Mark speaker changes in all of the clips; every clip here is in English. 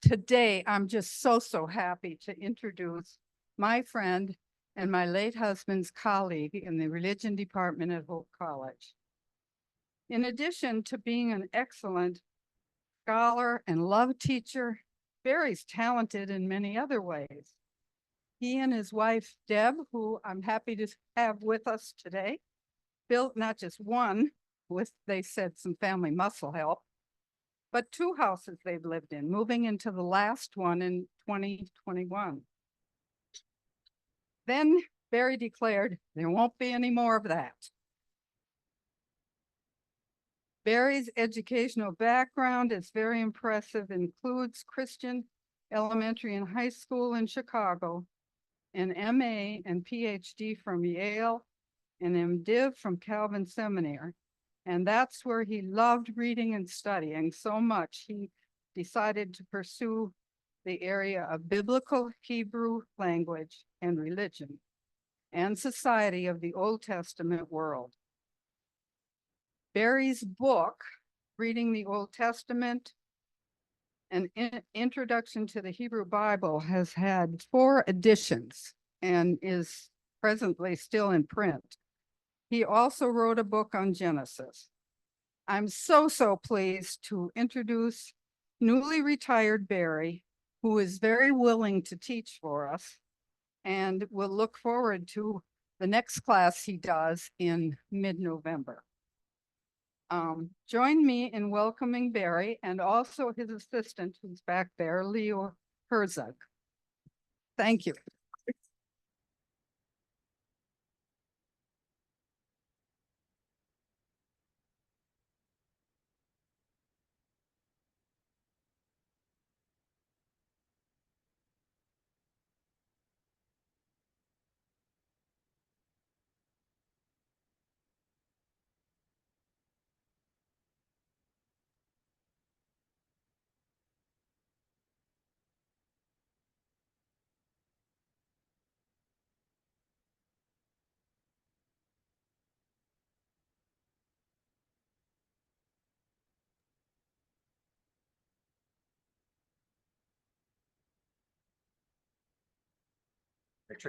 Speaker 1: Today, I'm just so happy to introduce my friend and my late husband's colleague in the religion department at Hope College. In addition to being an excellent scholar and love teacher, Barry's talented in many other ways. He and his wife, Deb, who I'm happy to have with us today, built not just one, with, they said, some family muscle help, but 2 houses they've lived in, moving into the last one in 2021. Then Barry declared, there won't be any more of that. Barry's educational background is very impressive, includes Christian elementary and high school in Chicago, an MA and PhD from Yale, and MDiv from Calvin Seminary. And that's where he loved reading and studying so much, he decided to pursue the area of biblical Hebrew language and religion and society of the Old Testament world. Barry's book, Reading the Old Testament, an introduction to the Hebrew Bible, has had 4 editions and is presently still in print. He also wrote a book on Genesis. I'm so pleased to introduce newly retired Barry, who is very willing to teach for us, and we'll look forward to the next class he does in mid-November. Join me in welcoming Barry and also his assistant, who's back there, Leo Herzog. Thank you.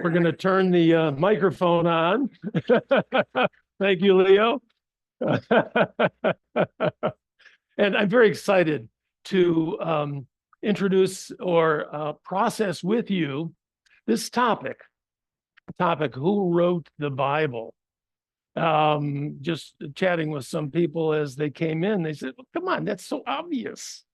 Speaker 2: We're going to turn the microphone on. Thank you, Leo. And I'm very excited to introduce or process with you this topic, who wrote the Bible? Just chatting with some people as they came in, they said, well, come on, that's so obvious.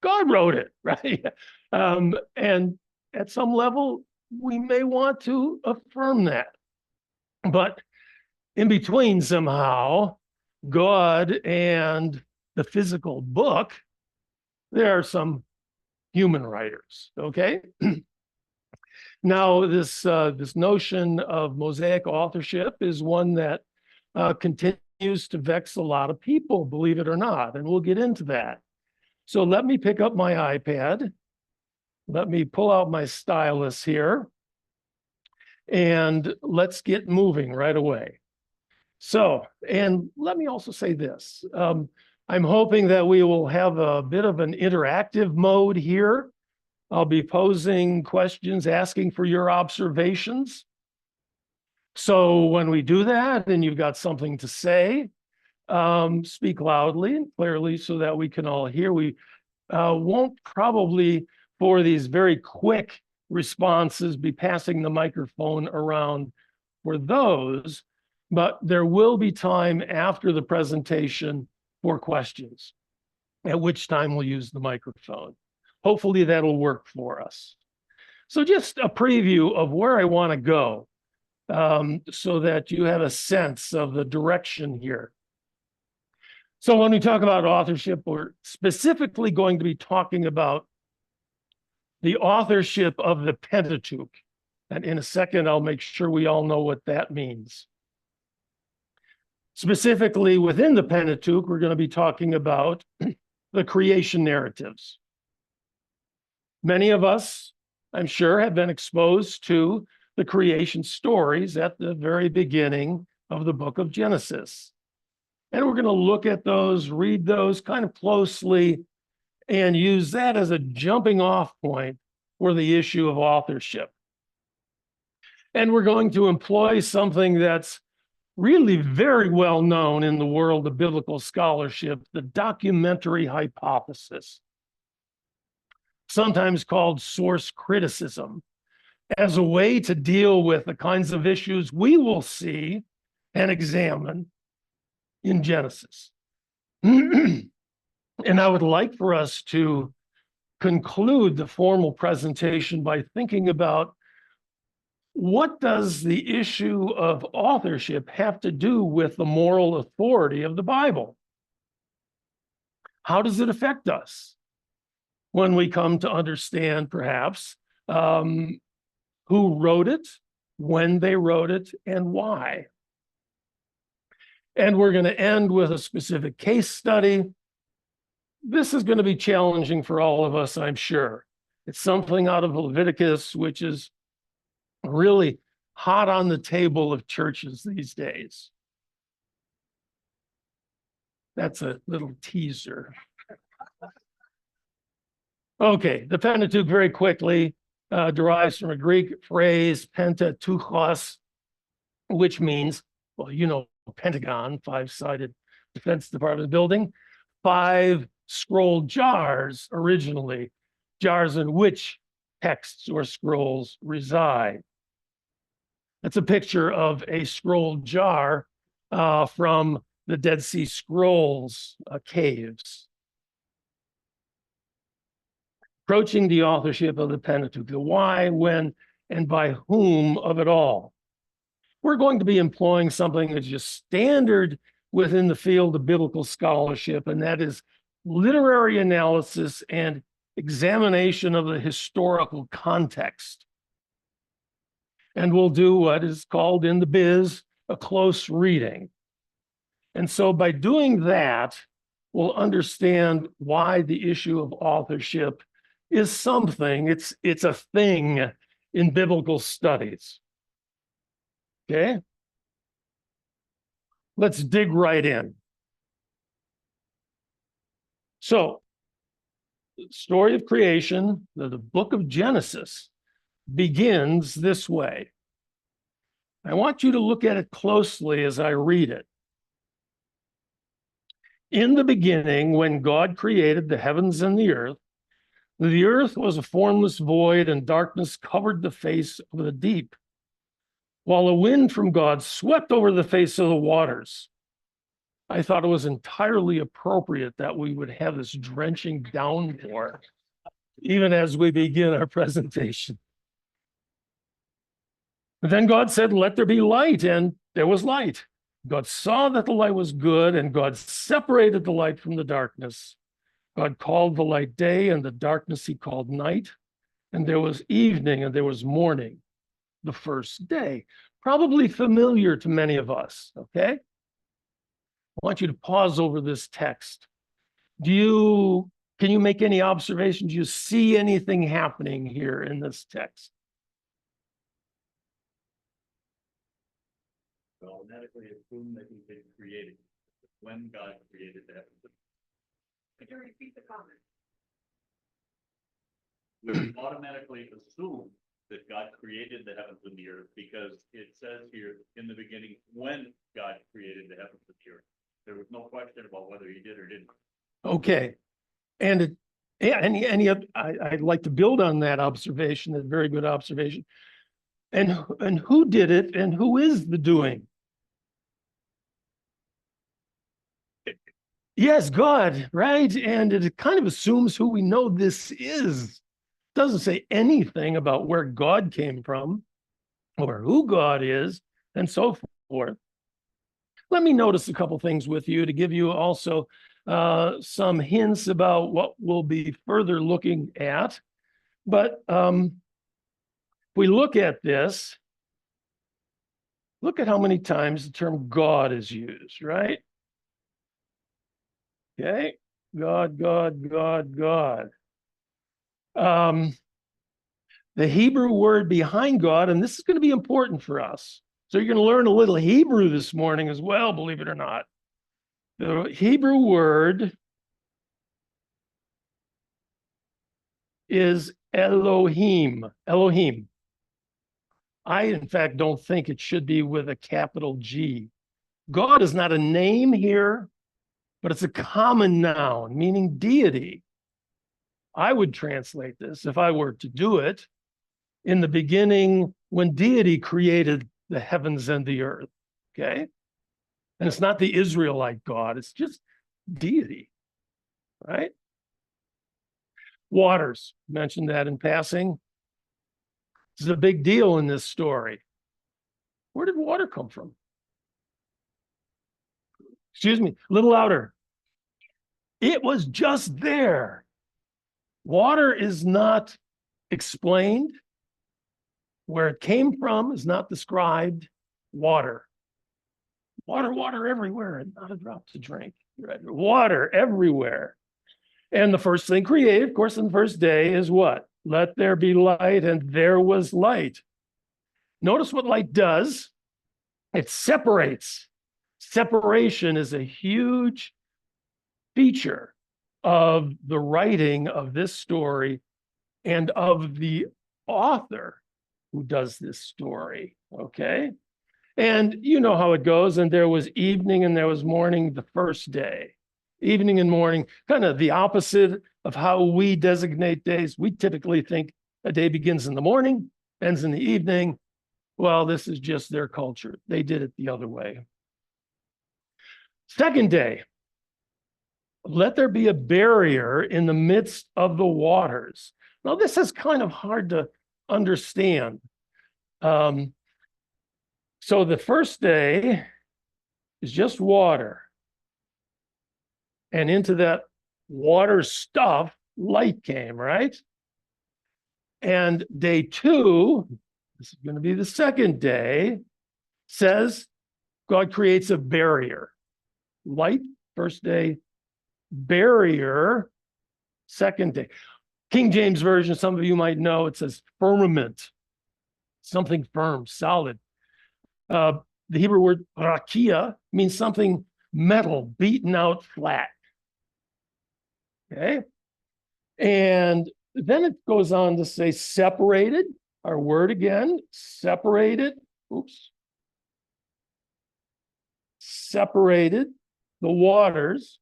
Speaker 2: God wrote it, right? And at some level, we may want to affirm that. But in between, somehow, God and the physical book, there are some human writers, okay? Now, this notion of Mosaic authorship is one that continues to vex a lot of people, believe it or not, and we'll get into that. So let me pick up my iPad. Let me pull out my stylus here, and let's get moving right away. So, and let me also say this. I'm hoping that we will have a bit of an interactive mode here. I'll be posing questions, asking for your observations. So when we do that and you've got something to say, speak loudly and clearly so that we can all hear. We won't probably, for these very quick responses, be passing the microphone around for those, but there will be time after the presentation for questions, at which time we'll use the microphone. Hopefully that'll work for us. So just a preview of where I want to go so that you have a sense of the direction here. So when we talk about authorship, we're specifically going to be talking about the authorship of the Pentateuch. And in a second, I'll make sure we all know what that means. Specifically within the Pentateuch, we're going to be talking about the creation narratives. Many of us, I'm sure, have been exposed to the creation stories at the very beginning of the book of Genesis. And we're going to look at those, read those kind of closely, and use that as a jumping off point for the issue of authorship. And we're going to employ something that's really very well known in the world of biblical scholarship, the documentary hypothesis, sometimes called source criticism, as a way to deal with the kinds of issues we will see and examine in Genesis. And I would like for us to conclude the formal presentation by thinking about what does the issue of authorship have to do with the moral authority of the Bible? How does it affect us when we come to understand, perhaps, who wrote it, when they wrote it, and why? And we're going to end with a specific case study. This is going to be challenging for all of us, I'm sure. It's something out of Leviticus, which is really hot on the table of churches these days. That's a little teaser. Okay, the Pentateuch very quickly derives from a Greek phrase, Pentateuchos, which means, well, you know, Pentagon, five-sided Defense Department building, 5 scroll jars originally, jars in which texts or scrolls reside. That's a picture of a scroll jar from the Dead Sea Scrolls caves. Approaching the authorship of the Pentateuch, the why, when, and by whom of it all. We're going to be employing something that's just standard within the field of biblical scholarship, and that is literary analysis and examination of the historical context. And we'll do what is called in the biz a close reading. And so by doing that, we'll understand why the issue of authorship is something, it's a thing in biblical studies. Okay? Let's dig right in. So, the story of creation, the book of Genesis, begins this way. I want you to look at it closely as I read it. In the beginning, when God created the heavens and the earth was a formless void, and darkness covered the face of the deep, while a wind from God swept over the face of the waters. I thought it was entirely appropriate that we would have this drenching downpour, even as we begin our presentation. And then God said, "Let there be light," and there was light. God saw that the light was good, and God separated the light from the darkness. God called the light day, and the darkness he called night. And there was evening, and there was morning, the first day. Probably familiar to many of us, okay? I want you to pause over this text. Can you make any observations? Do you see anything happening here in this text?
Speaker 3: Automatically assume that he's been created when God created the heavens. Could you repeat the comment? We automatically assume that God created the heavens and the earth because it says here in the beginning when God created the heavens and the earth. There was no question about whether he did or didn't.
Speaker 2: Okay. And I'd like to build on that observation, that very good observation. And who did it, and who is the doing? Yes, God, right? And it kind of assumes who we know this is. It doesn't say anything about where God came from or who God is and so forth. Let me notice a couple things with you to give you also some hints about what we'll be further looking at. But if we look at this, look at how many times the term God is used, right? Okay, God, God, God, God. The Hebrew word behind God, and this is going to be important for us. So you're going to learn a little Hebrew this morning as well, believe it or not. The Hebrew word is Elohim. Elohim. I, in fact, don't think it should be with a capital G. God is not a name here, but it's a common noun, meaning deity. I would translate this, if I were to do it, in the beginning when deity created the heavens and the earth, okay? And it's not the Israelite God, it's just deity, right? Waters, mentioned that in passing. This is a big deal in this story. Where did water come from? Excuse me, a little louder. It was just there. Water is not explained. Where it came from is not described. Water. Water, water everywhere, and not a drop to drink. Water everywhere. And the first thing created, of course, on the first day is what? Let there be light, and there was light. Notice what light does. It separates. Separation is a huge feature of the writing of this story and of the author who does this story, okay? And you know how it goes, and there was evening and there was morning the first day. Evening and morning, kind of the opposite of how we designate days. We typically think a day begins in the morning, ends in the evening. Well, this is just their culture. They did it the other way. Second day, let there be a barrier in the midst of the waters. Now, this is kind of hard to understand. So the first day is just water. And into that water stuff, light came, right? And day 2, this is going to be the second day, says God creates a barrier. Light, first day, barrier, second day. King James Version, some of you might know, it says firmament, something firm, solid. The Hebrew word rakia means something metal, beaten out flat. Okay. And then it goes on to say separated, our word again, separated. Oops. Separated the waters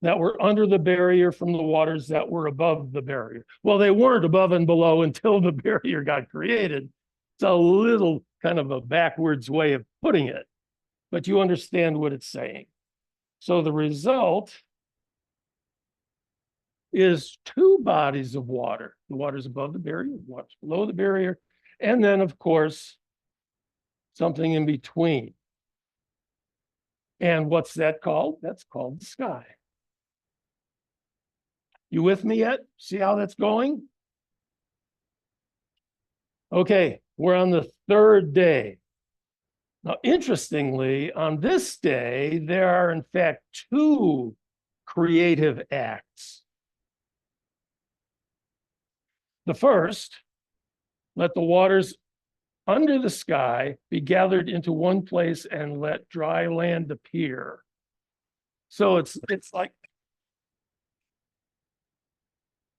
Speaker 2: that were under the barrier from the waters that were above the barrier. Well, they weren't above and below until the barrier got created. It's a little kind of a backwards way of putting it, but you understand what it's saying. So the result is 2 bodies of water. The water's above the barrier, the water's below the barrier, and then, of course, something in between. And what's that called? That's called the sky. You with me yet? See how that's going? Okay, we're on the third day. Now, interestingly, on this day, there are in fact 2 creative acts. The first, let the waters under the sky be gathered into one place and let dry land appear. So it's like,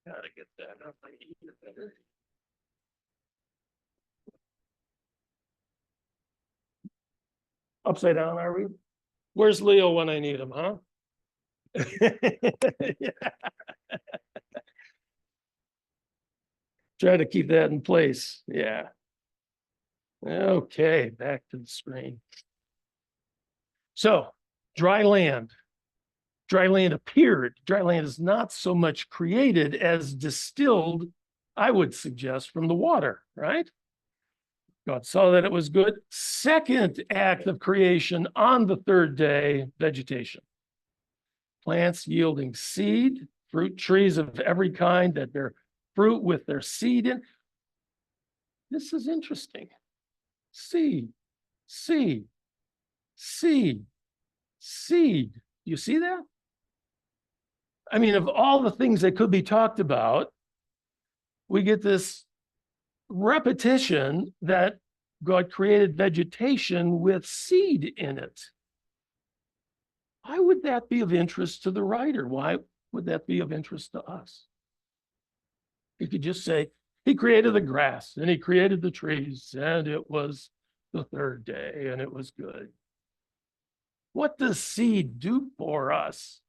Speaker 2: gotta get that up. I need it better. Upside down, are we? Where's Leo when I need him, huh? Yeah. Try to keep that in place. Yeah. Okay, back to the screen. So, dry land. Dry land appeared. Dry land is not so much created as distilled, I would suggest, from the water, right? God saw that it was good. Second act of creation on the third day, vegetation. Plants yielding seed, fruit trees of every kind that bear fruit with their seed in. This is interesting. Seed, seed, seed, seed. You see that? I mean, of all the things that could be talked about, we get this repetition that God created vegetation with seed in it. Why would that be of interest to the writer? Why would that be of interest to us? You could just say, he created the grass and he created the trees, and it was the third day and it was good. What does seed do for us?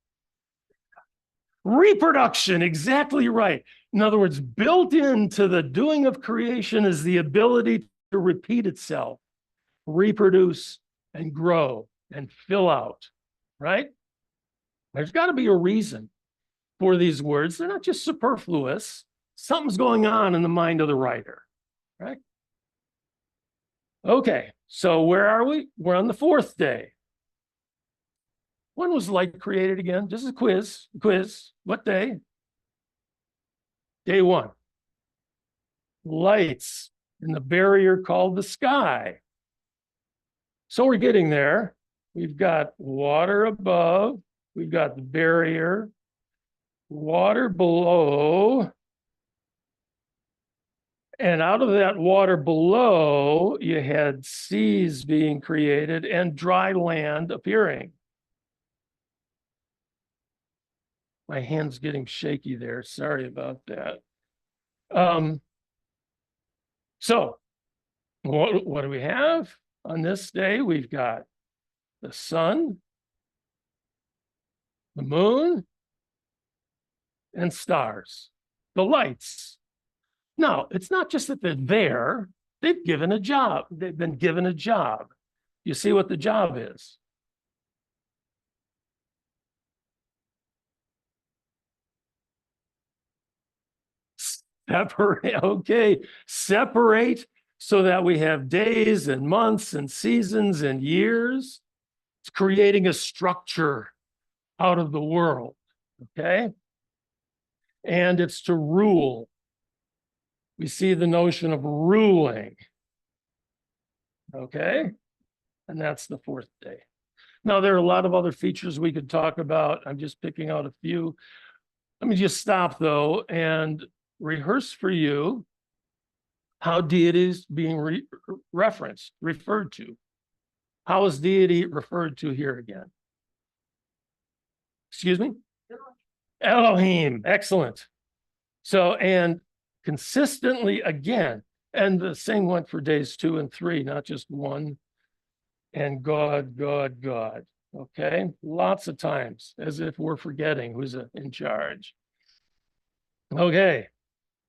Speaker 2: Reproduction, exactly right. In other words, built into the doing of creation is the ability to repeat itself, reproduce and grow and fill out, right? There's got to be a reason for these words. They're not just superfluous. Something's going on in the mind of the writer, right? Okay, so where are we? We're on the fourth day. When was light created again? Just a quiz. What day? Day one. Lights in the barrier called the sky. So we're getting there. We've got water above. We've got the barrier, water below. And out of that water below, you had seas being created and dry land appearing. My hand's getting shaky there. Sorry about that. So what do we have on this day? We've got the sun, the moon, and stars, the lights. Now, it's not just that they're there. They've given a job. They've been given a job. You see what the job is? Separate, okay, separate so that we have days and months and seasons and years. It's creating a structure out of the world, okay? And it's to rule. We see the notion of ruling, okay? And that's the fourth day. Now, there are a lot of other features we could talk about. I'm just picking out a few. Let me just stop, though, and rehearse for you how deity is being referred to. How is deity referred to here again? Excuse me? Elohim, excellent. So, and consistently again, and the same went for days 2 and 3, not just 1, and God, God, God, okay? Lots of times, as if we're forgetting who's in charge. Okay,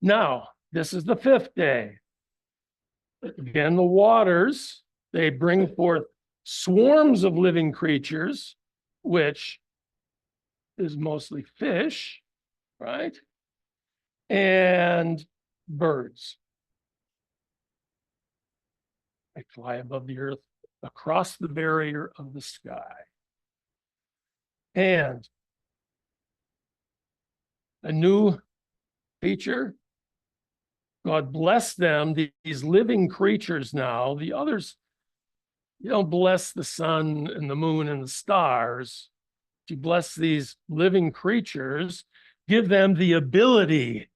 Speaker 2: now, this is the 5th day. Again, the waters, they bring forth swarms of living creatures, which is mostly fish, right? And birds. They fly above the earth across the barrier of the sky. And a new feature, God bless them, these living creatures now. The others, you don't bless the sun and the moon and the stars. You bless these living creatures, give them the ability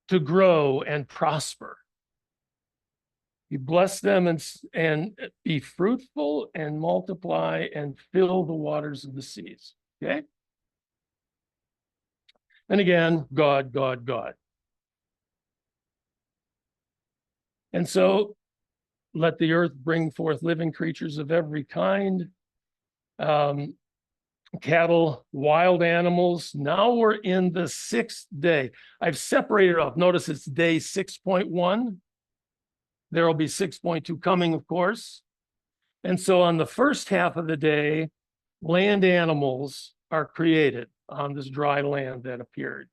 Speaker 2: to grow and prosper. You bless them and be fruitful and multiply and fill the waters of the seas, okay? And again, God, God, God. And so let the earth bring forth living creatures of every kind, cattle, wild animals. Now we're in the 6th day. I've separated off. Notice it's day 6.1. There will be 6.2 coming, of course. And so on the first half of the day, land animals are created on this dry land that appeared.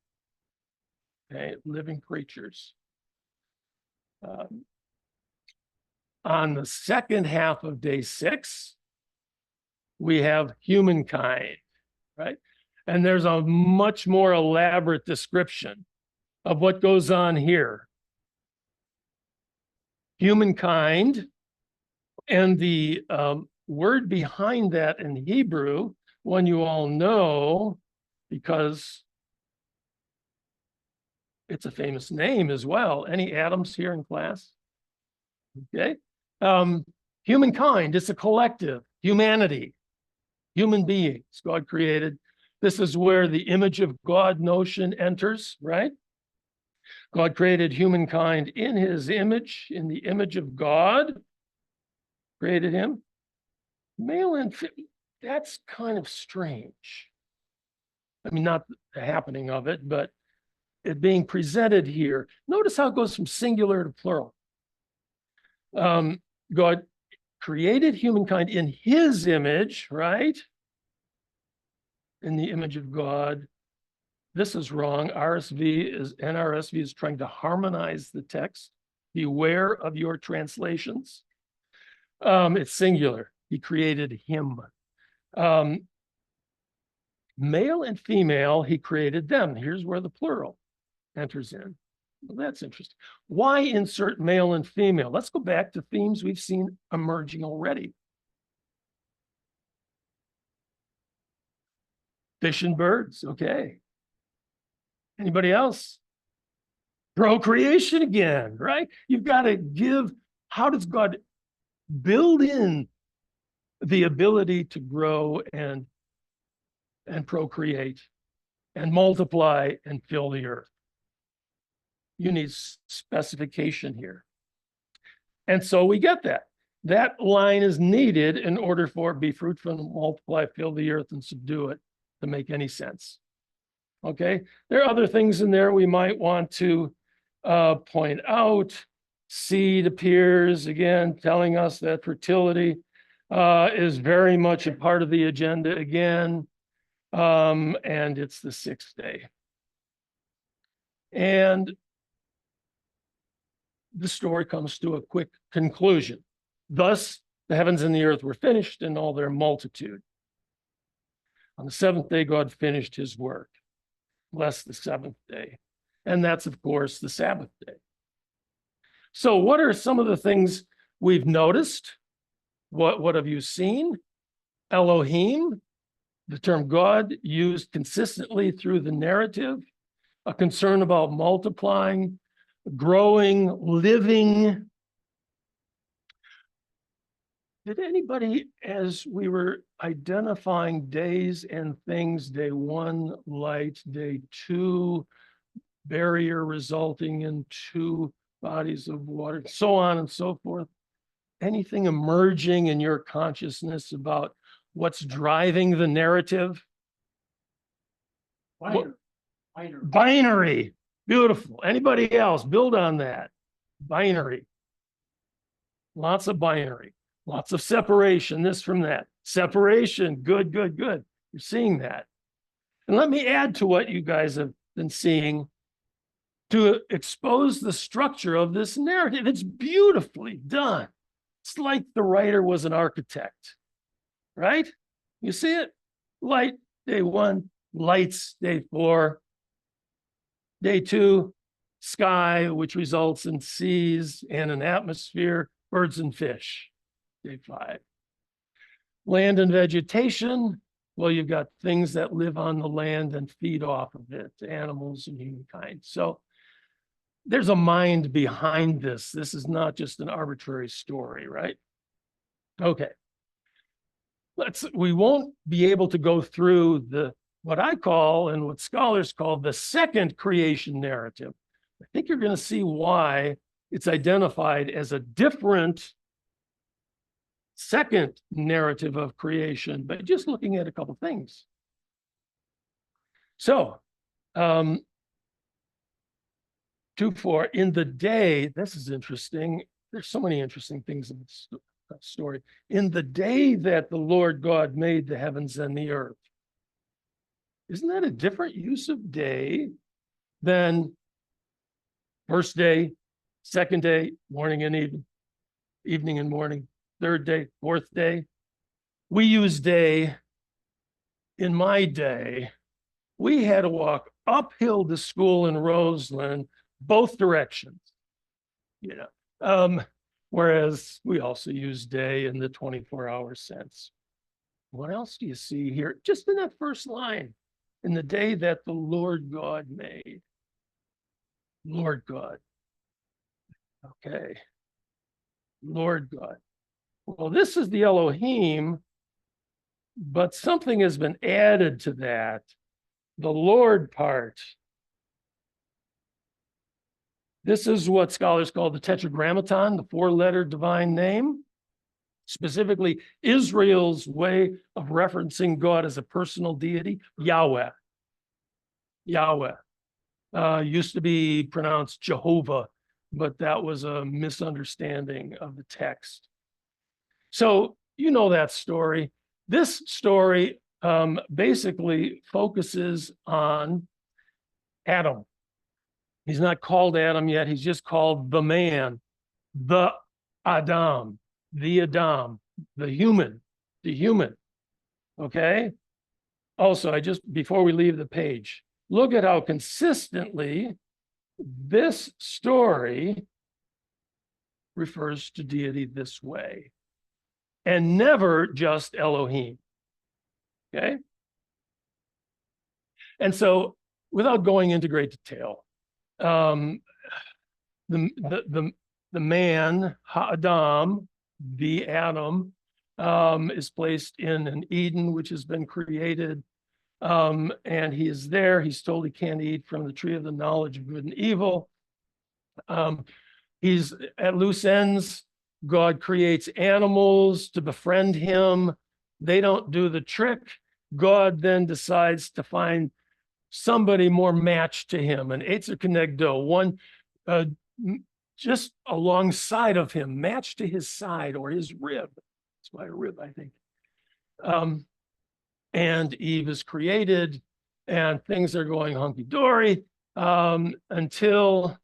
Speaker 2: Okay, living creatures. On the second half of day 6, we have humankind, right? And there's a much more elaborate description of what goes on here. Humankind, and the word behind that in Hebrew, one you all know, because it's a famous name as well. Any Adams here in class? Okay. Humankind, it's a collective, humanity, human beings God created. This is where the image of God notion enters, right? God created humankind in his image, in the image of God, created him. Male and female, that's kind of strange. I mean, not the happening of it, but it being presented here. Notice how it goes from singular to plural. God created humankind in his image, right? In the image of God. This is wrong. NRSV is trying to harmonize the text. Beware of your translations. It's singular. He created him. Male and female, he created them. Here's where the plural enters in. Well, that's interesting. Why insert male and female? Let's go back to themes we've seen emerging already. Fish and birds, okay. Anybody else? Procreation again, right? You've got to give, how does God build in the ability to grow and procreate and multiply and fill the earth? You need specification here. And so we get that. That line is needed in order for be fruitful and multiply, fill the earth and subdue it to make any sense. Okay, there are other things in there we might want to point out. Seed appears, again, telling us that fertility is very much a part of the agenda again. And it's the 6th day. And the story comes to a quick conclusion. Thus, the heavens and the earth were finished in all their multitude. On the 7th day, God finished his work. Bless the 7th day. And that's, of course, the Sabbath day. So what are some of the things we've noticed? What have you seen? Elohim, the term God used consistently through the narrative, a concern about multiplying, growing, living. Did anybody, as we were identifying days and things, day 1, light, day 2, barrier resulting in 2 bodies of water, so on and so forth, anything emerging in your consciousness about what's driving the narrative? Binary. Beautiful. Anybody else? Build on that. Binary. Lots of binary. Lots of separation, this from that. Separation, good, good, good. You're seeing that. And let me add to what you guys have been seeing to expose the structure of this narrative. It's beautifully done. It's like the writer was an architect, right? You see it? Light, day 1, lights, day 4. Day 2, sky, which results in seas and an atmosphere, birds and fish. Day 5. Land and vegetation. Well, you've got things that live on the land and feed off of it, animals and humankind. So there's a mind behind this. This is not just an arbitrary story, right? Okay. We won't be able to go through what I call and what scholars call the second creation narrative. I think you're going to see why it's identified as a different second narrative of creation, but just looking at a couple things. So, 2:4, in the day, this is interesting. There's so many interesting things in this story. In the day that the Lord God made the heavens and the earth. Isn't that a different use of day than first day, second day, morning and evening, evening and morning, third day, fourth day? We use day. In my day, we had to walk uphill to school in Roseland, both directions, you know. Whereas we also use day in the 24-hour sense. What else do you see here? Just in that first line, in the day that the Lord God made. Lord God. Okay. Lord God. Well, this is the Elohim, but something has been added to that. The Lord part. This is what scholars call the Tetragrammaton, the four-letter divine name, specifically Israel's way of referencing God as a personal deity, Yahweh. Yahweh. Used to be pronounced Jehovah, but that was a misunderstanding of the text. So you know that story. This story basically focuses on Adam. He's not called Adam yet. He's just called the man, the Adam, the human, the human. Okay. Also, before we leave the page, look at how consistently this story refers to deity this way, and never just Elohim. Okay. And so, without going into great detail, the man, Adam, the Adam, is placed in an Eden, which has been created. And he is there. He's told he can't eat from the tree of the knowledge of good and evil. He's at loose ends. God creates animals to befriend him. They don't do the trick. God then decides to find somebody more matched to him, an Eitzer Kenegdo, one just alongside of him, matched to his side or his rib. That's why a rib, I think. And Eve is created, and things are going hunky-dory until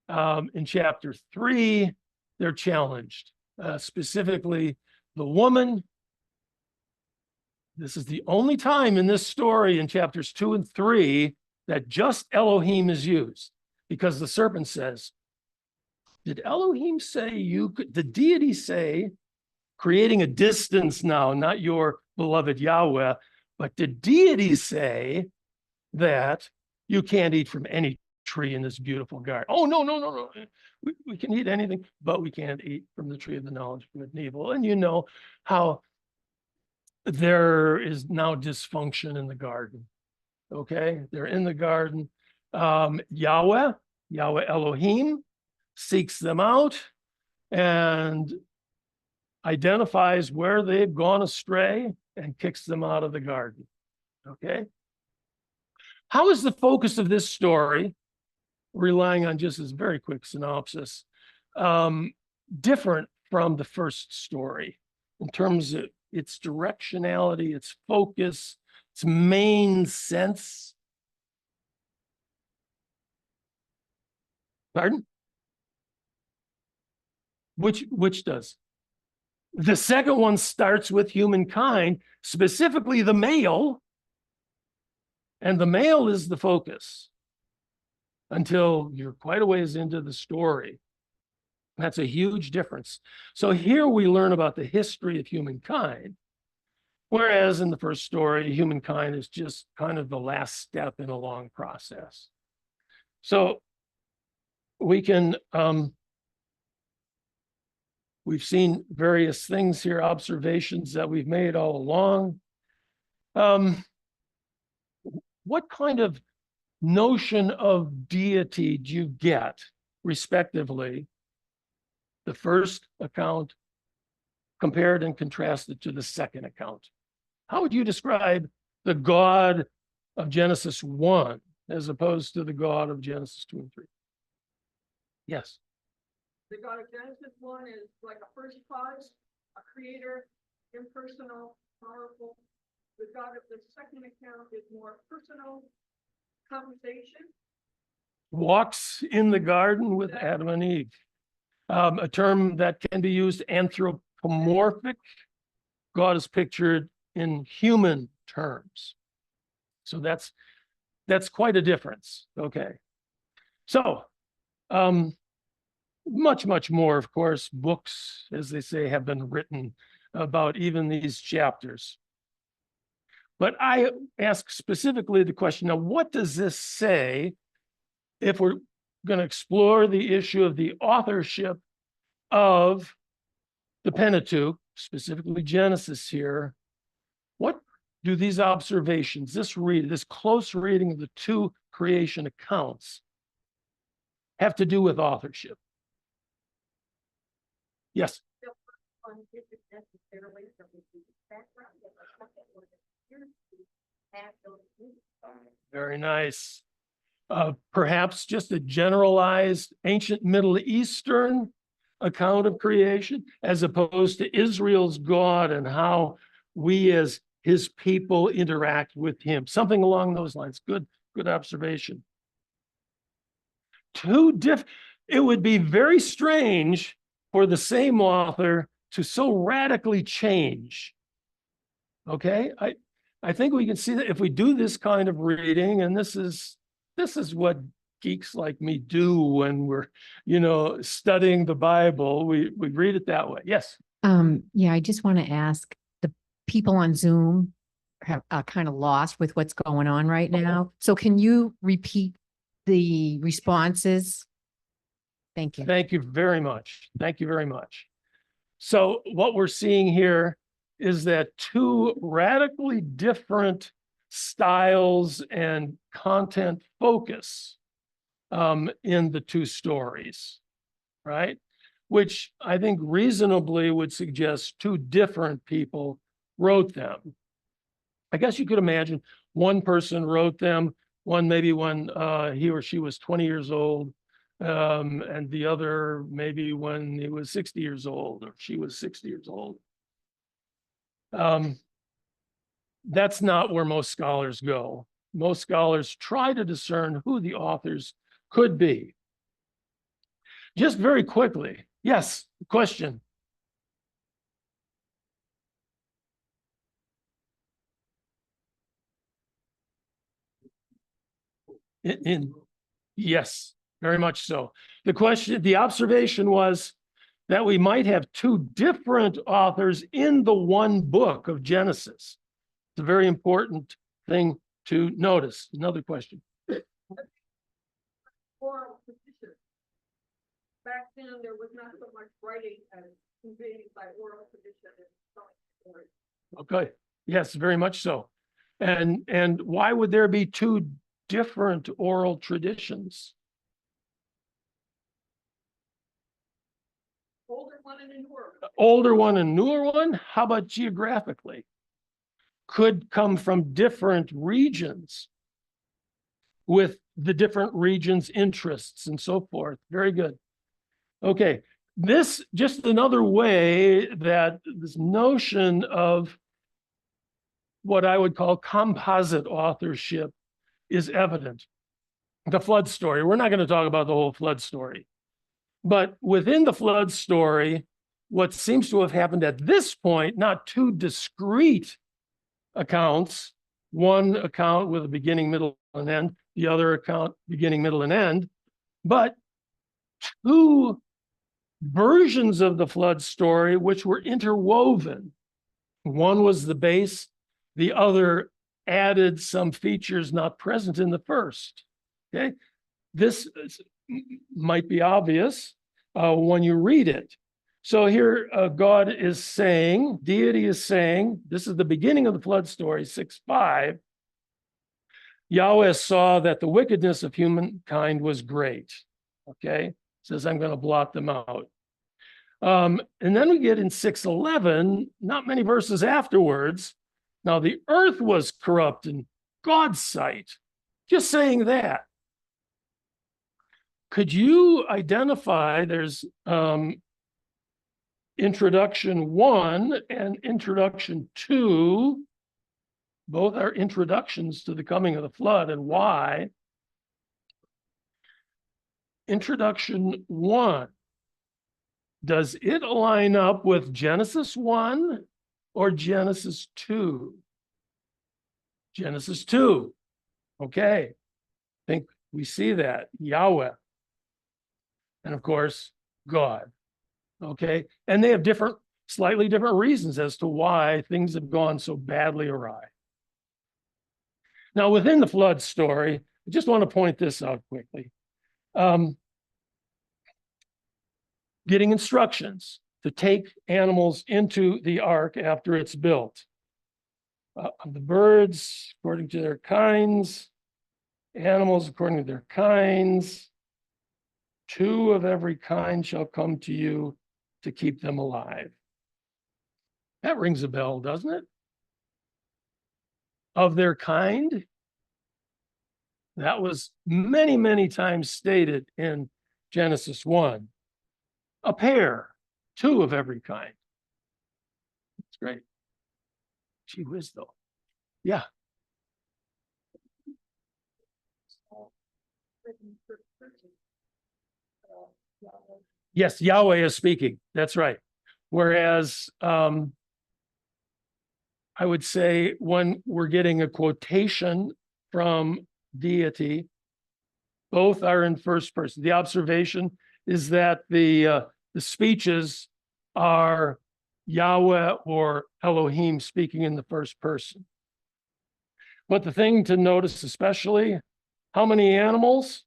Speaker 2: in chapter 3, they're challenged. Specifically, the woman. This is the only time in this story in chapters 2 and 3 that just Elohim is used, because the serpent says, did Elohim say you could, the deity say, creating a distance now, not your beloved Yahweh, but the deity say that you can't eat from any tree in this beautiful garden? Oh, no. We can eat anything, but we can't eat from the tree of the knowledge of good and evil. And you know how there is now dysfunction in the garden. Okay, they're in the garden. Yahweh Elohim seeks them out and identifies where they've gone astray and kicks them out of the garden. Okay. How is the focus of this story, relying on just this very quick synopsis, different from the first story in terms of its directionality, its focus, its main sense? Pardon? Which does? The second one starts with humankind, specifically the male, and the male is the focus until you're quite a ways into the story. That's a huge difference. So here we learn about the history of humankind, whereas in the first story, humankind is just kind of the last step in a long process. So we can, we've seen various things here, observations that we've made all along. What kind of notion of deity do you get, respectively, the first account compared and contrasted to the second account? How would you describe the God of Genesis 1 as opposed to the God of Genesis 2 and 3? Yes.
Speaker 4: The God of Genesis 1 is like a first cause, a creator, impersonal, powerful. The God of the second account is more personal, conversation.
Speaker 2: Walks in the garden with Adam and Eve. A term that can be used, anthropomorphic. God is pictured in human terms. So that's quite a difference. Okay. So much more, of course, books, as they say, have been written about even these chapters. But I ask specifically the question, now, what does this say if we're going to explore the issue of the authorship of the Pentateuch, specifically Genesis here? What do these observations, this close reading of the two creation accounts, have to do with authorship. Yes.
Speaker 4: One isn't necessarily from the Jewish background, but the second one appears to have those roots.
Speaker 2: Very nice. Perhaps just a generalized ancient Middle Eastern account of creation, as opposed to Israel's God and how we as his people interact with him. Something along those lines. Good observation. It would be very strange for the same author to so radically change. Okay, I think we can see that if we do this kind of reading, and this is what geeks like me do when we're, studying the Bible, we read it that way. Yes.
Speaker 5: Yeah, I just want to ask, the people on Zoom are kind of lost with what's going on right now. So can you repeat the responses? Thank you.
Speaker 2: Thank you very much. Thank you very much. So what we're seeing here is that two radically different styles and content focus in the two stories, right? Which I think reasonably would suggest two different people wrote them. I guess you could imagine one person wrote them, one maybe when he or she was 20 years old, and the other maybe when he was 60 years old or she was 60 years old. That's not where most scholars go. Most scholars try to discern who the authors could be. Just very quickly, yes, question. Yes, very much so. The observation was that we might have two different authors in the one book of Genesis. It's a very important thing to notice. Another question.
Speaker 4: Oral tradition. Back then, there was not so much writing as conveyed by oral tradition and telling stories.
Speaker 2: Okay. Yes, very much so. And why would there be two different oral traditions?
Speaker 4: Older one and a newer one.
Speaker 2: Older one and newer one? How about geographically? Could come from different regions with the different regions' interests and so forth. Very good. Okay, this just another way that this notion of what I would call composite authorship is evident. The flood story, we're not going to talk about the whole flood story, but within the flood story, what seems to have happened at this point, not two discrete accounts, one account with a beginning, middle, and end, the other account beginning, middle, and end, but two versions of the flood story which were interwoven. One was the base, the other added some features not present in the first. Okay, this might be obvious when you read it. So here God is saying, deity is saying, this is the beginning of the flood story, 6:5. Yahweh saw that the wickedness of humankind was great. Okay, says I'm going to blot them out. And then we get in 6:11, not many verses afterwards. Now the earth was corrupt in God's sight. Just saying that. Could you identify, there's introduction 1 and introduction 2. Both are introductions to the coming of the flood, and why. Introduction 1, does it line up with Genesis 1 or Genesis 2? Genesis 2. Okay. I think we see that. Yahweh. And of course, God. Okay. And they have slightly different reasons as to why things have gone so badly awry. Now, within the flood story, I just want to point this out quickly. Getting instructions to take animals into the ark after it's built. The birds, according to their kinds, animals, according to their kinds. 2 of every kind shall come to you to keep them alive. That rings a bell, doesn't it? Of their kind. That was many, many times stated in Genesis 1. A pair, 2 of every kind. It's great. Gee whiz, though. Yeah. Yes, Yahweh is speaking. That's right. Whereas I would say when we're getting a quotation from deity, both are in first person. The observation is that the speeches are Yahweh or Elohim speaking in the first person. But the thing to notice especially, how many animals?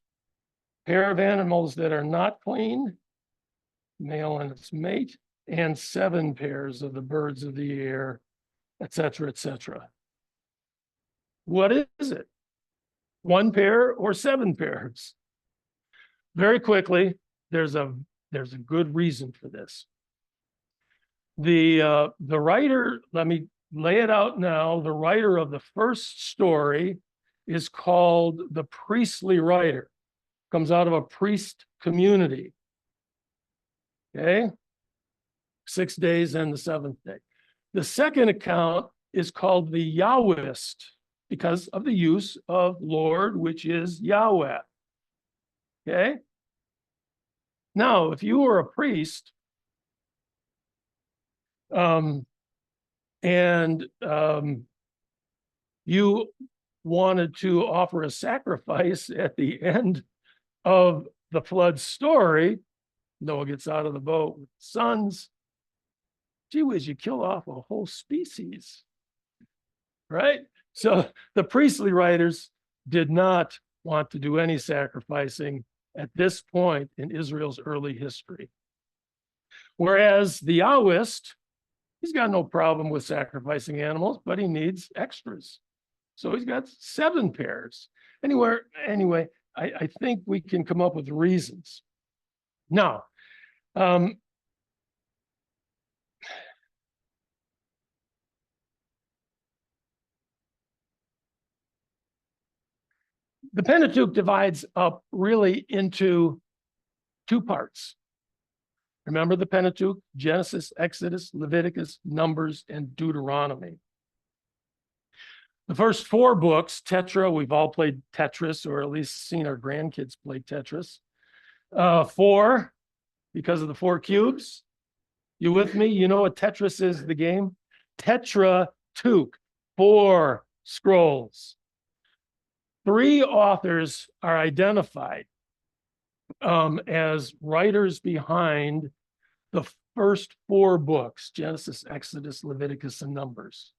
Speaker 2: Pair of animals that are not clean, male and its mate, and 7 pairs of the birds of the air, etc., etc. What is it? 1 pair or 7 pairs? Very quickly, there's a good reason for this. The writer, let me lay it out now. The writer of the first story is called the priestly writer. Comes out of a priest community. Okay. 6 days and the 7th day. The second account is called the Yahwist because of the use of Lord, which is Yahweh. Okay. Now, if you were a priest, and you wanted to offer a sacrifice at the end of the flood story, Noah gets out of the boat with sons. Gee whiz, you kill off a whole species, right? So the priestly writers did not want to do any sacrificing at this point in Israel's early history. Whereas the Yahwist, he's got no problem with sacrificing animals, but he needs extras. So he's got 7 pairs. Anyway, I think we can come up with reasons. Now, the Pentateuch divides up really into 2 parts. Remember the Pentateuch: Genesis, Exodus, Leviticus, Numbers, and Deuteronomy. The first 4 books, Tetra, we've all played Tetris, or at least seen our grandkids play Tetris. 4, because of the 4 cubes. You with me? You know what Tetris is, the game? Pentateuch, 4 scrolls. 3 authors are identified as writers behind the first 4 books: Genesis, Exodus, Leviticus, and Numbers.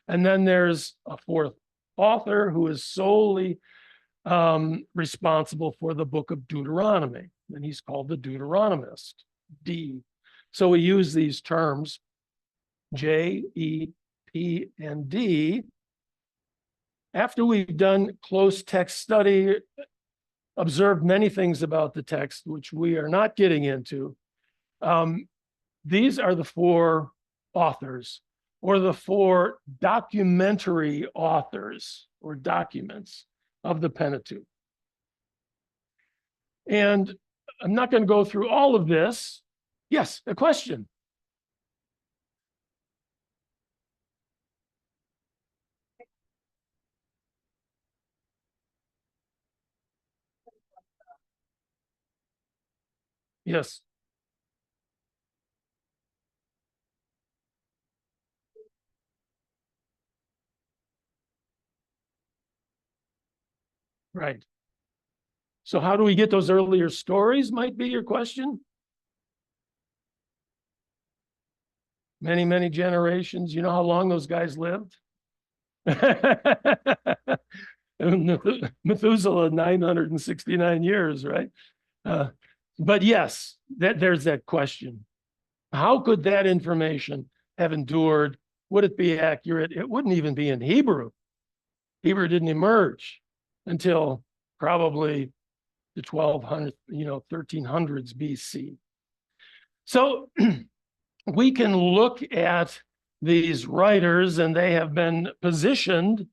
Speaker 2: And then there's a 4th author who is solely responsible for the book of Deuteronomy, and he's called the Deuteronomist, D. So we use these terms, J, E, P, and D. After we've done close text study, observed many things about the text, which we are not getting into, these are the 4 authors, or the 4 documentary authors or documents of the Pentateuch. And I'm not going to go through all of this. Yes, a question. Yes. Right. So how do we get those earlier stories, might be your question? Many, many generations. You know how long those guys lived? Methuselah, 969 years, right? But yes, there's that question. How could that information have endured? Would it be accurate? It wouldn't even be in Hebrew. Hebrew didn't emerge until probably the 1200, 1300s BC. So we can look at these writers, and they have been positioned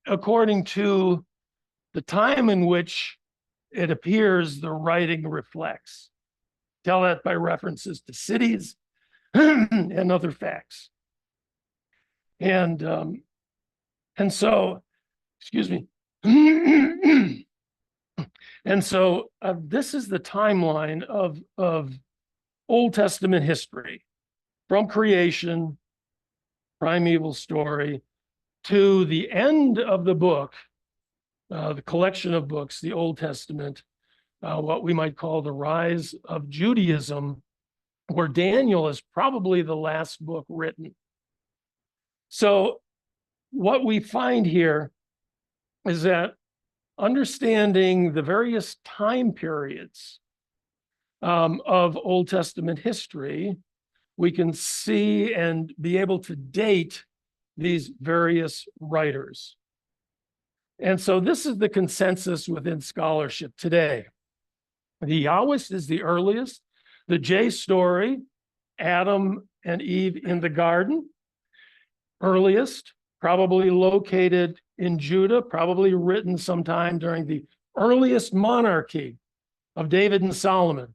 Speaker 2: according to the time in which it appears the writing reflects. Tell that by references to cities and other facts. And so, excuse me. And so this is the timeline of Old Testament history, from creation, primeval story, to the end of the book, the collection of books, the Old Testament, what we might call the rise of Judaism, where Daniel is probably the last book written. So what we find here is that understanding the various time periods of Old Testament history, we can see and be able to date these various writers. And so this is the consensus within scholarship today. The Yahwist is the earliest. The J story, Adam and Eve in the garden, earliest, probably located in Judah, probably written sometime during the earliest monarchy of David and Solomon.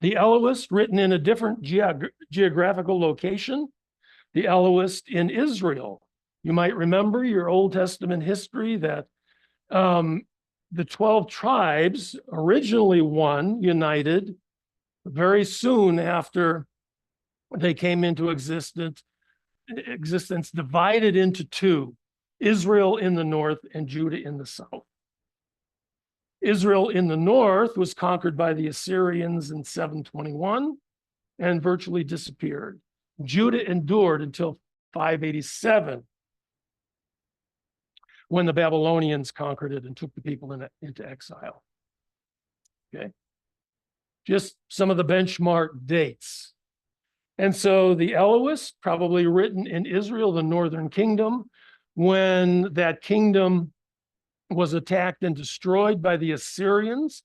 Speaker 2: The Elohist, written in a different geographical location, the Elohist in Israel. You might remember your Old Testament history that the 12 tribes, originally one, united very soon after they came into existence, divided into two, Israel in the north and Judah in the south. Israel in the north was conquered by the Assyrians in 721 and virtually disappeared. Judah endured until 587, when the Babylonians conquered it and took the people into exile. Okay, just some of the benchmark dates. And so the Elohist, probably written in Israel, the northern kingdom, when that kingdom was attacked and destroyed by the Assyrians.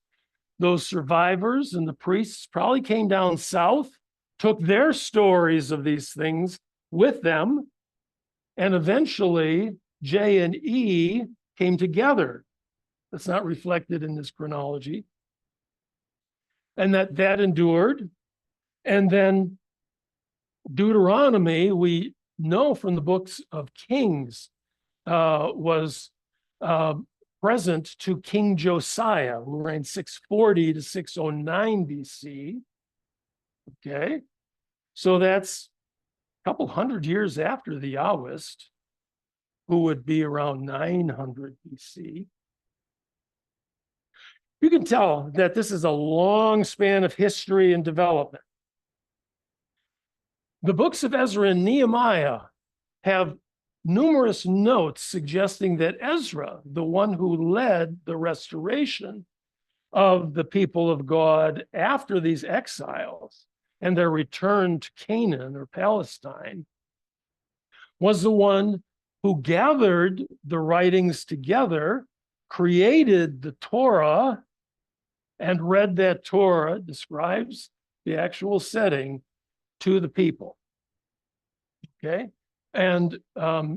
Speaker 2: Those survivors and the priests probably came down south, took their stories of these things with them, and eventually J and E came together. That's not reflected in this chronology. And that endured. And then Deuteronomy, we know from the books of Kings, was present to King Josiah, who reigned 640 to 609 BC. Okay, so that's a couple hundred years after the Yahwist, who would be around 900 BC. You can tell that this is a long span of history and development. The books of Ezra and Nehemiah have numerous notes suggesting that Ezra, the one who led the restoration of the people of God after these exiles and their return to Canaan or Palestine, was the one who gathered the writings together, created the Torah, and read that Torah, describes the actual setting, to the people. Okay? And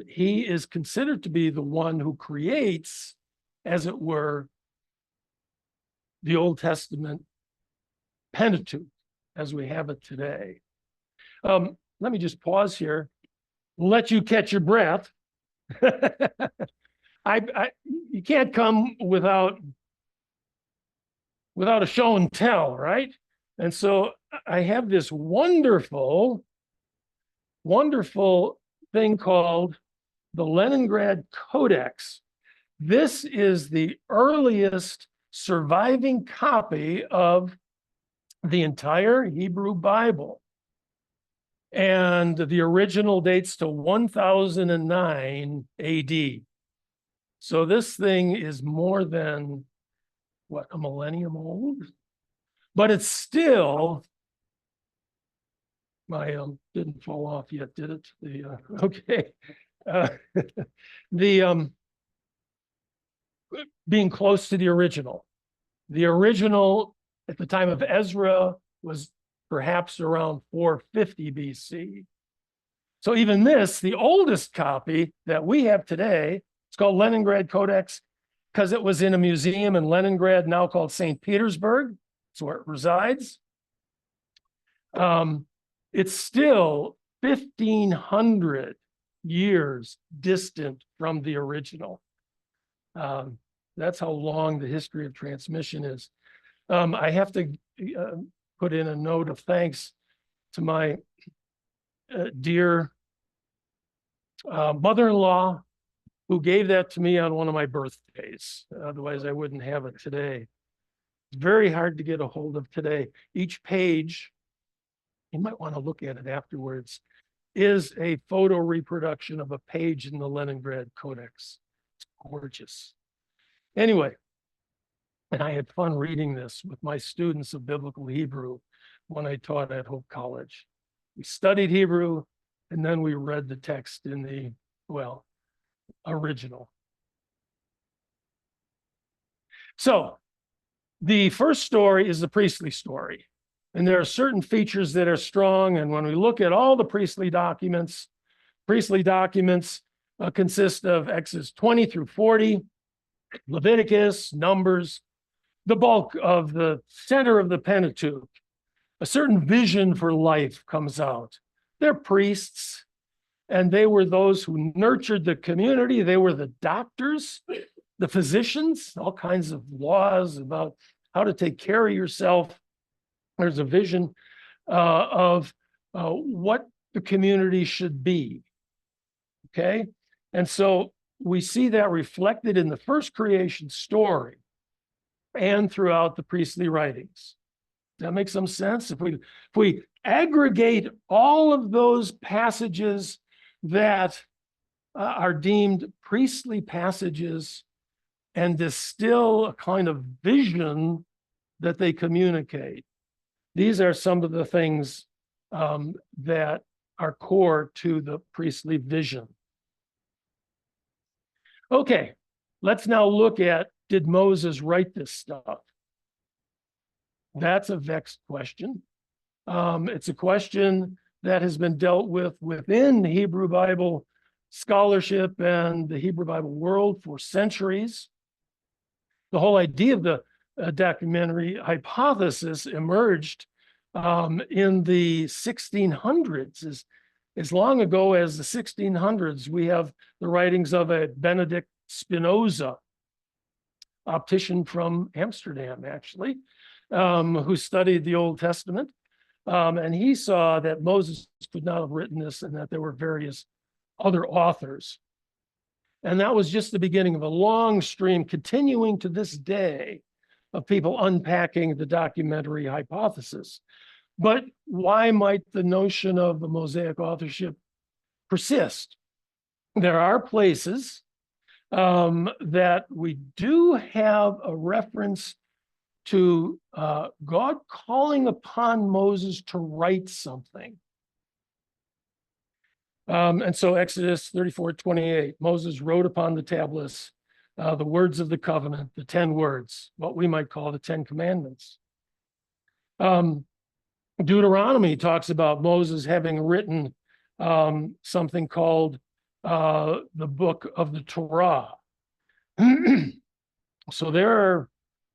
Speaker 2: he is considered to be the one who creates, as it were, the Old Testament Pentateuch as we have it today. Let me just pause here, let you catch your breath. You can't come without a show and tell, right? And so I have this wonderful thing called the Leningrad Codex. This is the earliest surviving copy of the entire Hebrew Bible. And the original dates to 1009 AD. So this thing is more than, what, a millennium old? But it's still, my didn't fall off yet, did it? Okay. being close to the original. The original at the time of Ezra was perhaps around 450 BC. So even this, the oldest copy that we have today, it's called Leningrad Codex because it was in a museum in Leningrad, now called St. Petersburg. That's where it resides. It's still 1,500 years distant from the original. That's how long the history of transmission is. I have to put in a note of thanks to my dear mother-in-law who gave that to me on one of my birthdays. Otherwise, I wouldn't have it today. It's very hard to get a hold of today. Each page, you might want to look at it afterwards, is a photo reproduction of a page in the Leningrad Codex. It's gorgeous. Anyway, and I had fun reading this with my students of biblical Hebrew when I taught at Hope College. We studied Hebrew, and then we read the text in the, well, original. So the first story is the priestly story. And there are certain features that are strong. And when we look at all the priestly documents consist of Exodus 20 through 40, Leviticus, Numbers, the bulk of the center of the Pentateuch. A certain vision for life comes out. They're priests, and they were those who nurtured the community. They were the doctors, the physicians, all kinds of laws about how to take care of yourself. There's a vision of what the community should be. Okay. And so we see that reflected in the first creation story and throughout the priestly writings. Does that make some sense? If we aggregate all of those passages that are deemed priestly passages and distill a kind of vision that they communicate, these are some of the things that are core to the priestly vision. Okay, let's now look at, did Moses write this stuff? That's a vexed question. It's a question that has been dealt with within Hebrew Bible scholarship and the Hebrew Bible world for centuries. The whole idea of the documentary hypothesis emerged in the 1600s. As long ago as the 1600s, we have the writings of a Benedict Spinoza, optician from Amsterdam, actually, who studied the Old Testament. And he saw that Moses could not have written this and that there were various other authors. And that was just the beginning of a long stream continuing to this day of people unpacking the documentary hypothesis. But why might the notion of the Mosaic authorship persist? There are places that we do have a reference to God calling upon Moses to write something. And so Exodus 34:28, Moses wrote upon the tablets the words of the covenant, the 10 words, what we might call the 10 commandments. Deuteronomy talks about Moses having written something called the book of the Torah. So there are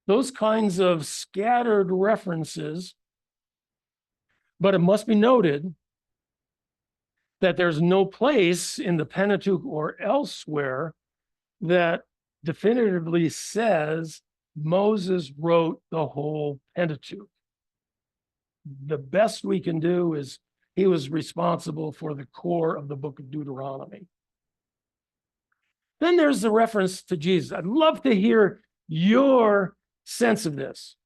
Speaker 2: those kinds of scattered references, but it must be noted that there's no place in the Pentateuch or elsewhere that definitively says Moses wrote the whole Pentateuch. The best we can do is he was responsible for the core of the book of Deuteronomy. Then there's the reference to Jesus. I'd love to hear your sense of this.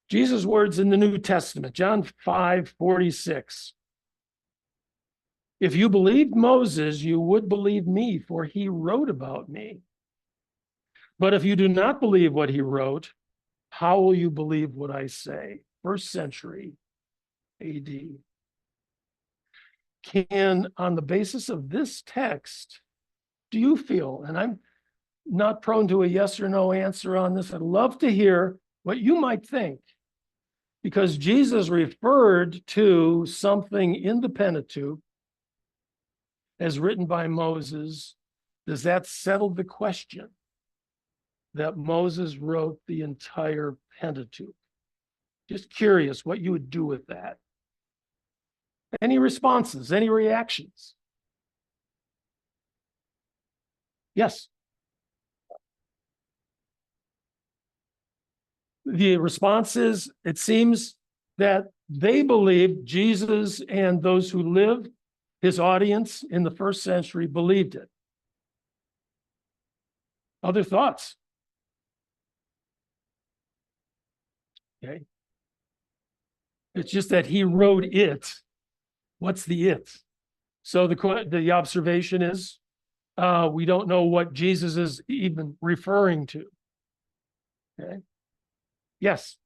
Speaker 2: Jesus' words in the New Testament, John 5:46. If you believed Moses, you would believe me, for he wrote about me. But if you do not believe what he wrote, how will you believe what I say? First century AD. Can, on the basis of this text, do you feel, and not prone to a yes or no answer on this. I'd love to hear what you might think. Because Jesus referred to something in the Pentateuch as written by Moses. Does that settle the question that Moses wrote the entire Pentateuch? Just curious what you would do with that. Any responses, any reactions? Yes. The response is, it seems that they believed Jesus and those who lived, his audience in the first century, believed it. Other thoughts? Okay. It's just that he wrote it. What's the it? So the observation is, we don't know what Jesus is even referring to. Okay. Yes.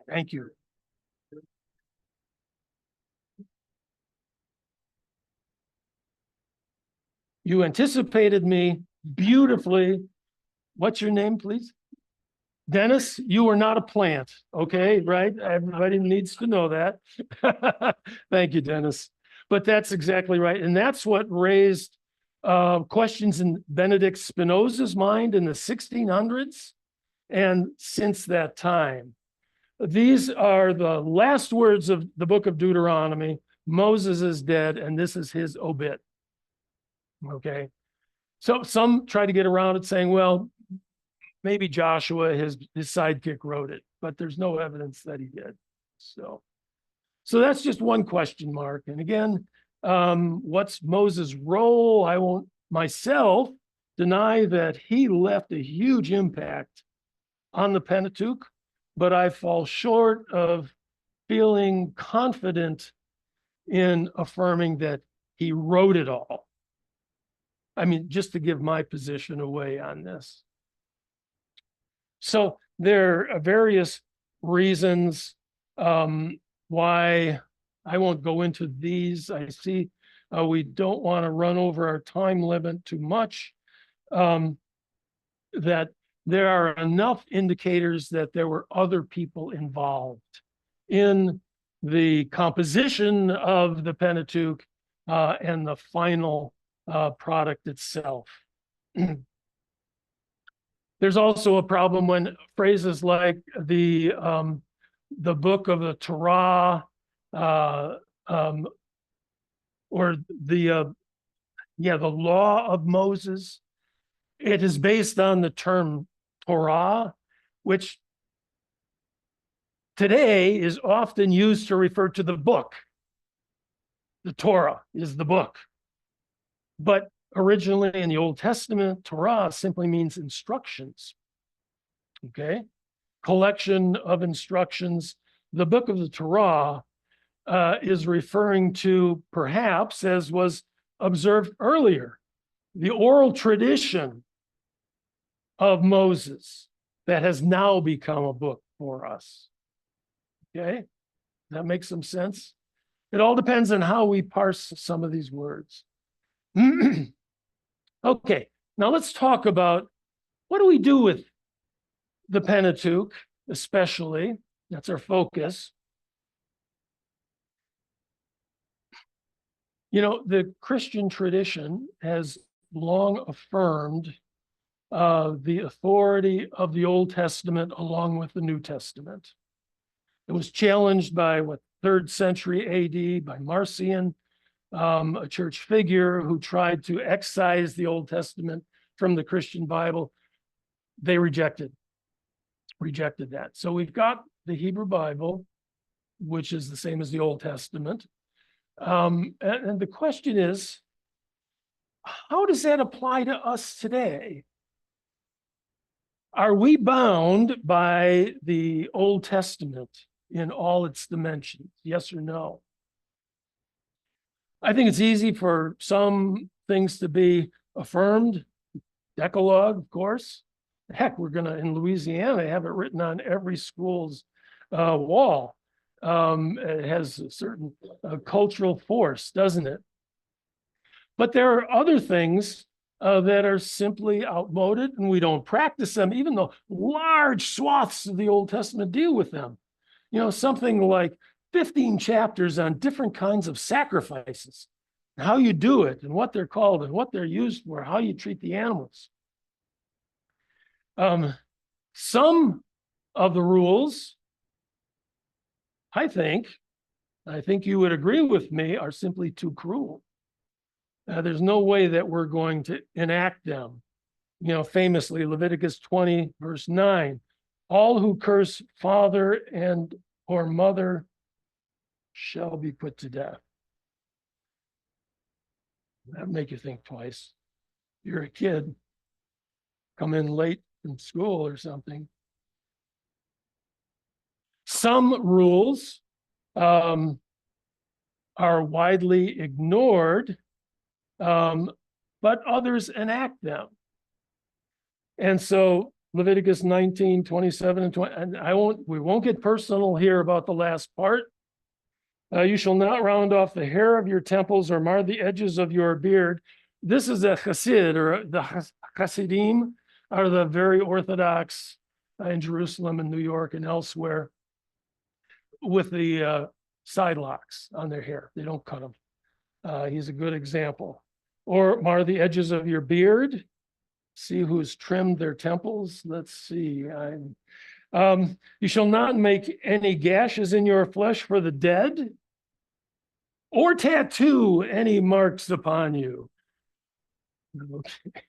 Speaker 2: Thank you. You anticipated me beautifully. What's your name, please? Dennis, you are not a plant, okay, right? Everybody needs to know that. Thank you, Dennis. But that's exactly right. And that's what raised questions in Benedict Spinoza's mind in the 1600s. And since that time, these are the last words of the book of Deuteronomy. Moses is dead, and this is his obit. Okay. So some try to get around it saying, well, maybe Joshua, his sidekick, wrote it, but there's no evidence that he did. So that's just one question mark. And again, what's Moses' role? I won't myself deny that he left a huge impact on the Pentateuch, but I fall short of feeling confident in affirming that he wrote it all. I mean, just to give my position away on this. So there are various reasons why I won't go into these. I see we don't want to run over our time limit too much. That there are enough indicators that there were other people involved in the composition of the Pentateuch and the final product itself. There's also a problem when phrases like the book of the Torah or the law of Moses. It is based on the term Torah, which today is often used to refer to the book. The Torah is the book. But originally in the Old Testament, Torah simply means instructions. Okay? Collection of instructions. The book of the Torah is referring to, perhaps, as was observed earlier, the oral tradition of Moses that has now become a book for us. Okay? That makes some sense? It all depends on how we parse some of these words. Okay, now let's talk about what do we do with the Pentateuch, especially. That's our focus. You know, the Christian tradition has long affirmed the authority of the Old Testament along with the New Testament. It was challenged by 3rd century AD by Marcion, a church figure who tried to excise the Old Testament from the Christian Bible. They rejected that. So we've got the Hebrew Bible, which is the same as the Old Testament. And the question is, how does that apply to us today? Are we bound by the Old Testament in all its dimensions? Yes or no? I think it's easy for some things to be affirmed. Decalogue, of course. Heck, we're in Louisiana, have it written on every school's wall. It has a certain cultural force, doesn't it? But there are other things that are simply outmoded and we don't practice them, even though large swaths of the Old Testament deal with them. You know, something like 15 chapters on different kinds of sacrifices, how you do it and what they're called and what they're used for, how you treat the animals. Some of the rules, I think you would agree with me, are simply too cruel. There's no way that we're going to enact them. You know, famously, Leviticus 20, verse 9, all who curse father and or mother shall be put to death. That'll make you think twice. You're a kid, come in late from school or something. Some rules are widely ignored, but others enact them. And so Leviticus 19, 27 and 20, and we won't get personal here about the last part. You shall not round off the hair of your temples or mar the edges of your beard. This is a chassid, or the chassidim are the very orthodox in Jerusalem and New York and elsewhere with the side locks on their hair. They don't cut them. He's a good example. Or mar the edges of your beard. See who's trimmed their temples. Let's see. You shall not make any gashes in your flesh for the dead, or tattoo any marks upon you. Okay.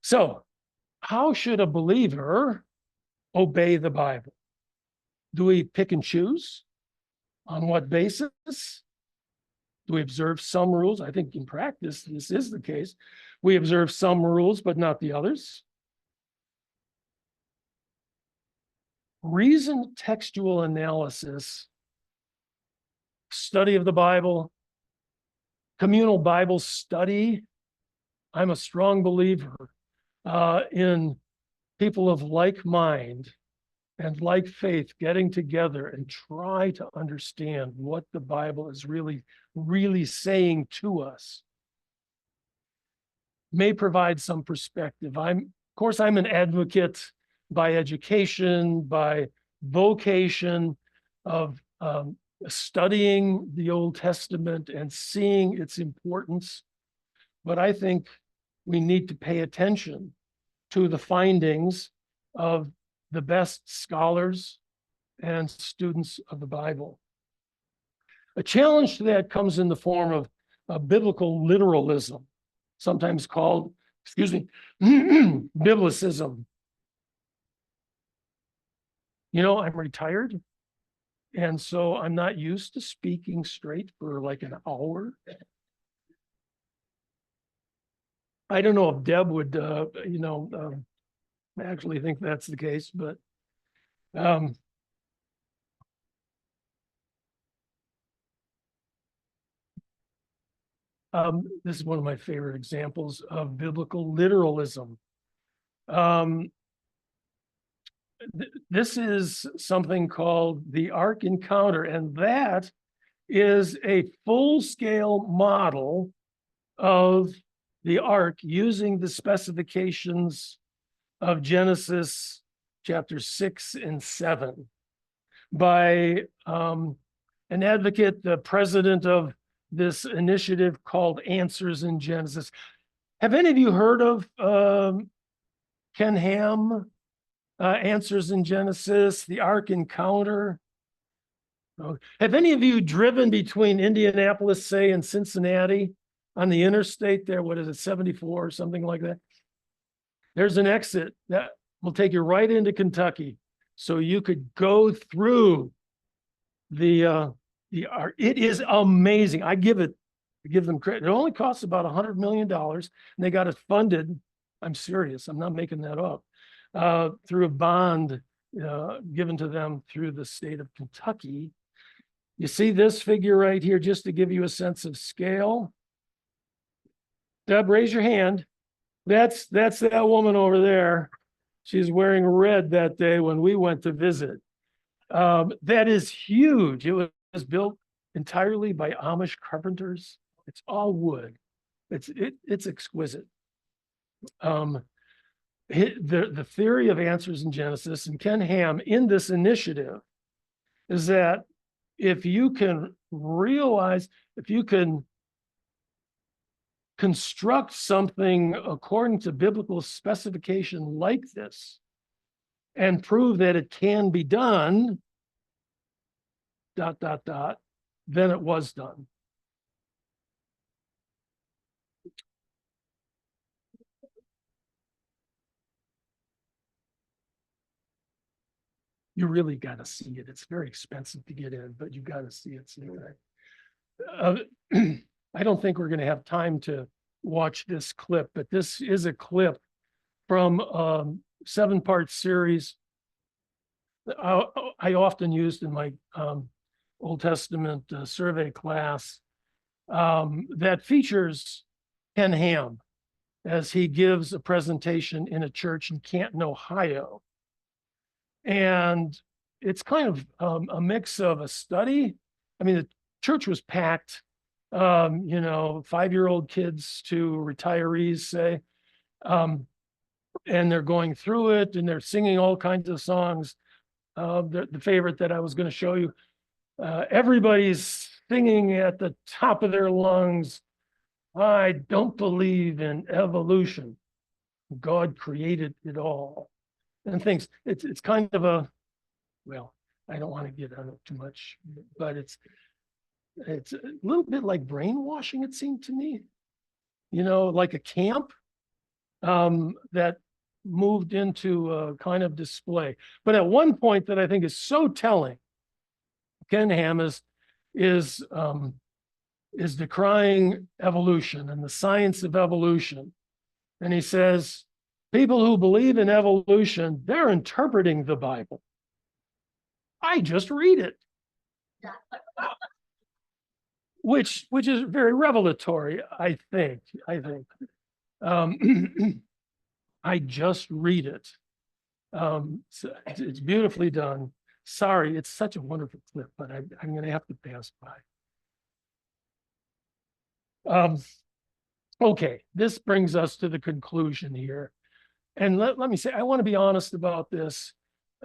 Speaker 2: So, how should a believer obey the Bible? Do we pick and choose? On what basis? Do we observe some rules? I think in practice, this is the case. We observe some rules, but not the others. Reasoned textual analysis, study of the Bible, communal Bible study. I'm a strong believer in people of like mind and like faith getting together and try to understand what the Bible is really saying to us. May provide some perspective. Of course, I'm an advocate by education, by vocation of studying the Old Testament and seeing its importance. But I think we need to pay attention to the findings of the best scholars and students of the Bible. A challenge to that comes in the form of biblical literalism, sometimes called, biblicism. You know, I'm retired, and so I'm not used to speaking straight for like an hour. I don't know if Deb would, actually think that's the case, but this is one of my favorite examples of biblical literalism. This is something called the Ark Encounter, and that is a full-scale model of the Ark using the specifications of Genesis chapter 6 and 7 by an advocate, the president of this initiative called Answers in Genesis. Have any of you heard of Ken Ham, Answers in Genesis, the Ark Encounter? Have any of you driven between Indianapolis, say, and Cincinnati on the interstate there? What is it, 74 or something like that? There's an exit that will take you right into Kentucky. So you could go through the Ark. It is amazing. I give them credit. It only costs about $100 million, and they got it funded. I'm serious. I'm not making that up. Through a bond given to them through the state of Kentucky. You see this figure right here, just to give you a sense of scale. Deb, raise your hand. That's that woman over there. She's wearing red that day when we went to visit. That is huge. It was built entirely by Amish carpenters. It's all wood. It's exquisite. The theory of answers in Genesis and Ken Ham in this initiative is that if you can realize, if you can construct something according to biblical specification like this and prove that it can be done, ... then it was done. You really got to see it. It's very expensive to get in, but you got to see it. I don't think we're going to have time to watch this clip, but this is a clip from a 7-part series I often used in my Old Testament survey class that features Ken Ham as he gives a presentation in a church in Canton, Ohio. And it's kind of a mix of a study. I mean, the church was packed, 5-year-old kids to retirees, say, and they're going through it and they're singing all kinds of songs. The favorite that I was going to show you, everybody's singing at the top of their lungs, "I don't believe in evolution. God created it all." And things, it's kind of a, well, I don't want to get on it too much, but it's a little bit like brainwashing, it seemed to me, like a camp that moved into a kind of display. But at one point that I think is so telling, Ken Ham is decrying evolution and the science of evolution. And he says, people who believe in evolution, they're interpreting the Bible. I just read it. Which is very revelatory, I think. I just read it. So it's beautifully done. Sorry, it's such a wonderful clip, but I'm going to have to pass by. Okay, this brings us to the conclusion here. And let me say, I want to be honest about this.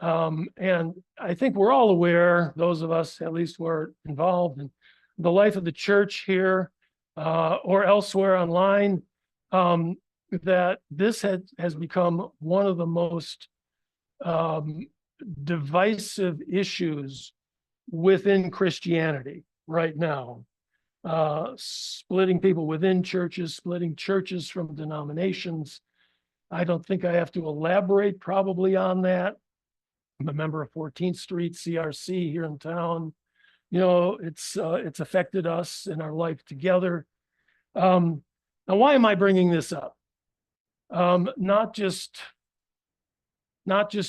Speaker 2: And I think we're all aware, those of us at least who are involved in the life of the church here or elsewhere online, that this has become one of the most divisive issues within Christianity right now. Splitting people within churches, splitting churches from denominations. I don't think I have to elaborate probably on that. I'm a member of 14th Street CRC here in town. It's affected us in our life together. Now, why am I bringing this up? Not just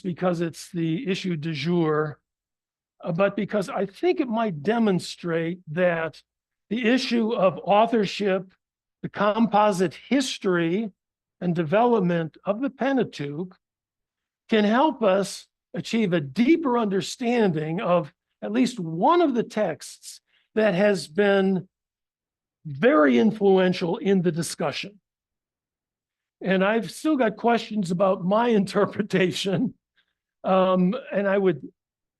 Speaker 2: because it's the issue du jour, but because I think it might demonstrate that the issue of authorship, the composite history and development of the Pentateuch can help us achieve a deeper understanding of at least one of the texts that has been very influential in the discussion. And I've still got questions about my interpretation. And I would,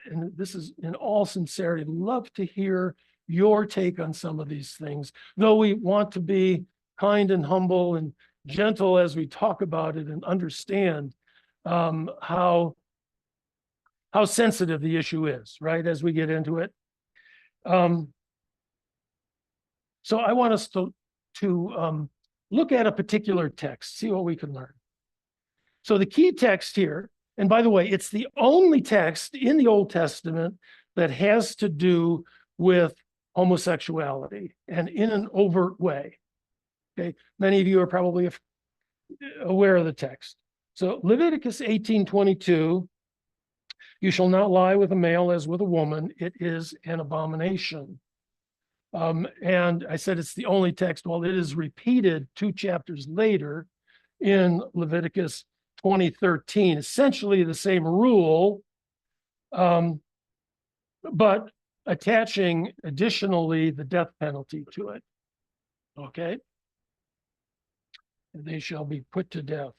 Speaker 2: and this is in all sincerity, love to hear your take on some of these things, though we want to be kind and humble and gentle as we talk about it and understand how sensitive the issue is, right, as we get into it. So I want us to look at a particular text, see what we can learn. So the key text here, and by the way, it's the only text in the Old Testament that has to do with homosexuality and in an overt way. Okay, many of you are probably aware of the text. So Leviticus 18:22, you shall not lie with a male as with a woman. It is an abomination. And I said it's the only text. Well, it is repeated 2 chapters later in Leviticus 2013, essentially the same rule, but attaching additionally the death penalty to it. Okay? And they shall be put to death.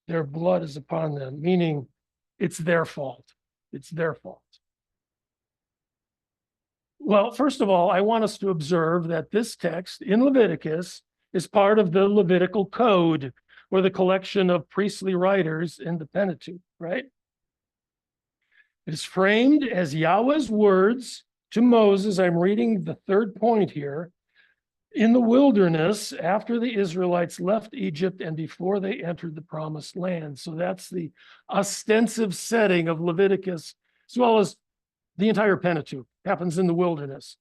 Speaker 2: Their blood is upon them, meaning it's their fault. It's their fault. Well, first of all, I want us to observe that this text in Leviticus is part of the Levitical code, or the collection of priestly writers in the Pentateuch, right? It is framed as Yahweh's words to Moses. I'm reading the third point here. In the wilderness, after the Israelites left Egypt and before they entered the promised land. So that's the ostensive setting of Leviticus, as well as the entire Pentateuch happens in the wilderness,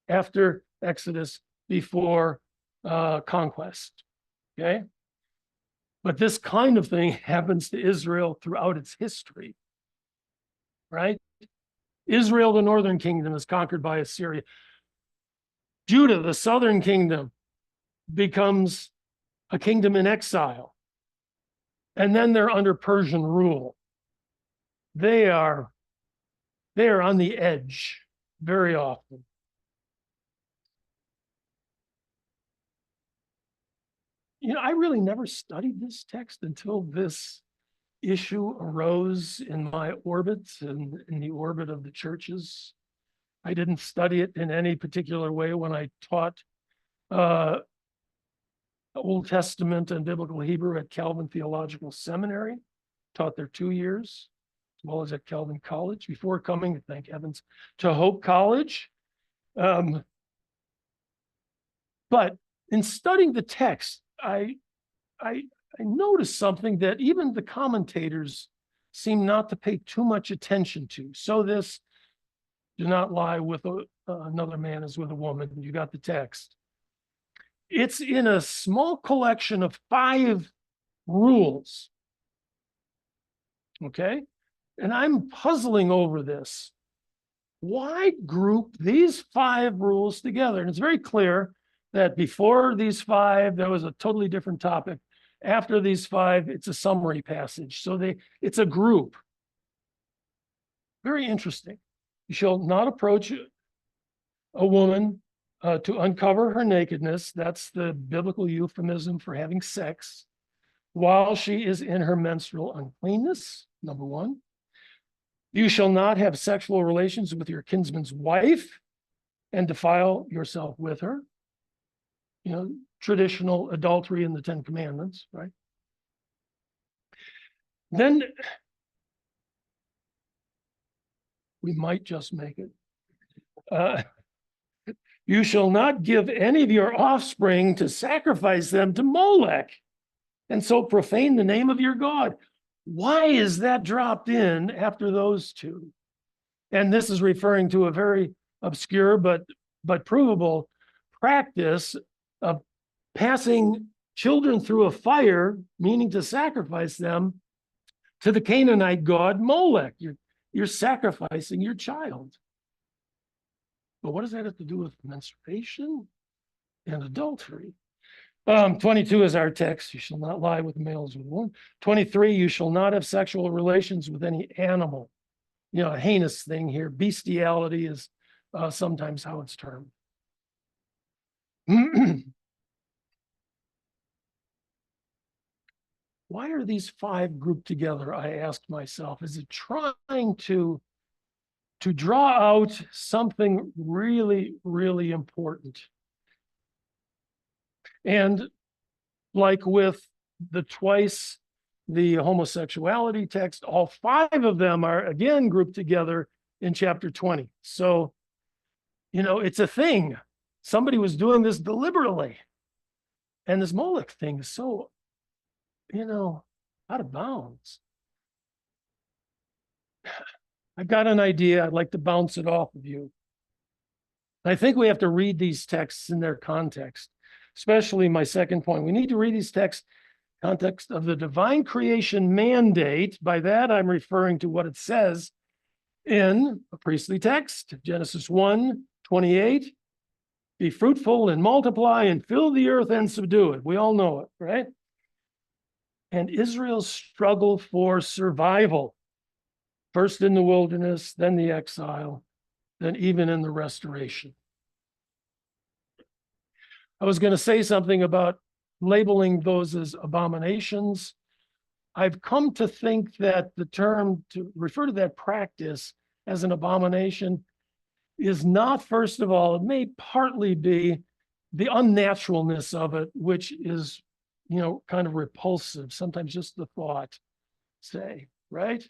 Speaker 2: after Exodus, before conquest. Okay? But this kind of thing happens to Israel throughout its history, right? Israel, the northern kingdom, is conquered by Assyria. Judah, the southern kingdom, becomes a kingdom in exile. And then they're under Persian rule. They are on the edge very often. You know, I really never studied this text until this issue arose in my orbit and in the orbit of the churches. I didn't study it in any particular way when I taught Old Testament and Biblical Hebrew at Calvin Theological Seminary. Taught there 2 years, as well as at Calvin College, before coming, thank heavens, to Hope College. But in studying the text, I noticed something that even the commentators seem not to pay too much attention to. So this, do not lie with another man as with a woman. You got the text. It's in a small collection of 5 rules. Okay? And I'm puzzling over this. Why group these 5 rules together? And it's very clear that before these 5, there was a totally different topic. After these 5, it's a summary passage. So it's a group. Very interesting. You shall not approach a woman to uncover her nakedness. That's the biblical euphemism for having sex while she is in her menstrual uncleanness, number 1. You shall not have sexual relations with your kinsman's wife and defile yourself with her. You know, traditional adultery in the 10 Commandments, right? Then we might just make it. You shall not give any of your offspring to sacrifice them to Molech, and so profane the name of your God. Why is that dropped in after those 2? And this is referring to a very obscure but provable practice of passing children through a fire, meaning to sacrifice them to the Canaanite god Molech. You're sacrificing your child. But what does that have to do with menstruation and adultery? 22 is our text. You shall not lie with males with women. 23, you shall not have sexual relations with any animal. You know, a heinous thing here. Bestiality is sometimes how it's termed. Why are these 5 grouped together? I asked myself. Is it trying to draw out something really, really important? And like with the homosexuality text, all 5 of them are again grouped together in chapter 20. So, you know, it's a thing. Somebody was doing this deliberately. And this Molech thing is so, you know, out of bounds. I've got an idea. I'd like to bounce it off of you. I think we have to read these texts in their context, especially my second point. We need to read these texts in context of the divine creation mandate. By that, I'm referring to what it says in a priestly text, Genesis 1:28. Be fruitful and multiply and fill the earth and subdue it. We all know it, right? and Israel's struggle for survival, first in the wilderness, then the exile, then even in the restoration. I was going to say something about labeling those as abominations. I've come to think that the term to refer to that practice as an abomination is not, first of all, it may partly be the unnaturalness of it, which is, kind of repulsive, sometimes just the thought, say, right,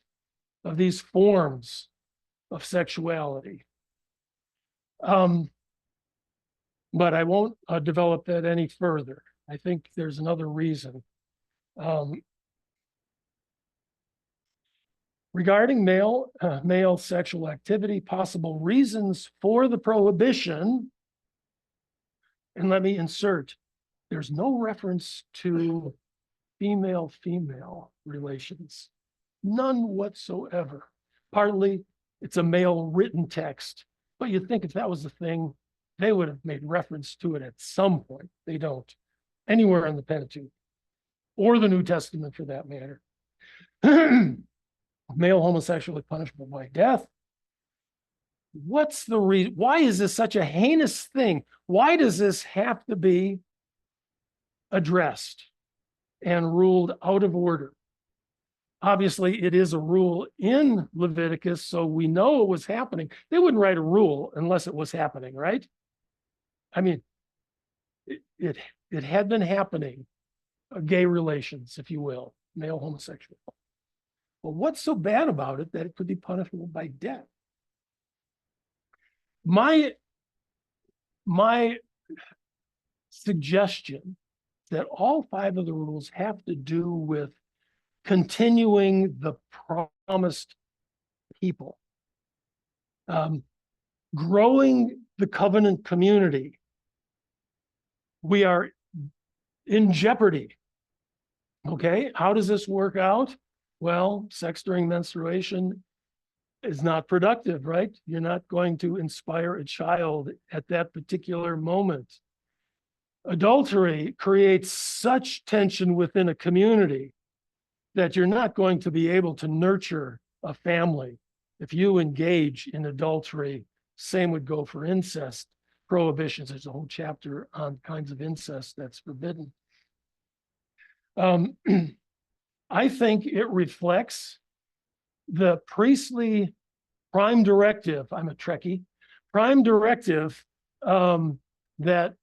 Speaker 2: of these forms of sexuality. But I won't develop that any further. I think there's another reason. Regarding male sexual activity, possible reasons for the prohibition, and let me insert, there's no reference to female-female relations, none whatsoever. Partly, it's a male written text, but you'd think if that was the thing, they would have made reference to it at some point. They don't, anywhere in the Pentateuch, or the New Testament for that matter. Male homosexuality punishable by death. What's the reason? Why is this such a heinous thing? Why does this have to be addressed and ruled out of order? Obviously, it is a rule in Leviticus, so we know it was happening. They wouldn't write a rule unless it was happening, right? I mean, it had been happening, gay relations, if you will, male homosexual. Well, what's so bad about it that it could be punishable by death? My suggestion that all 5 of the rules have to do with continuing the promised people, growing the covenant community. We are in jeopardy. Okay, how does this work out? Well, sex during menstruation is not productive, right? You're not going to inspire a child at that particular moment. Adultery creates such tension within a community that you're not going to be able to nurture a family if you engage in adultery. Same would go for incest prohibitions. There's a whole chapter on kinds of incest that's forbidden. I think it reflects the priestly prime directive. I'm a Trekkie. Prime directive that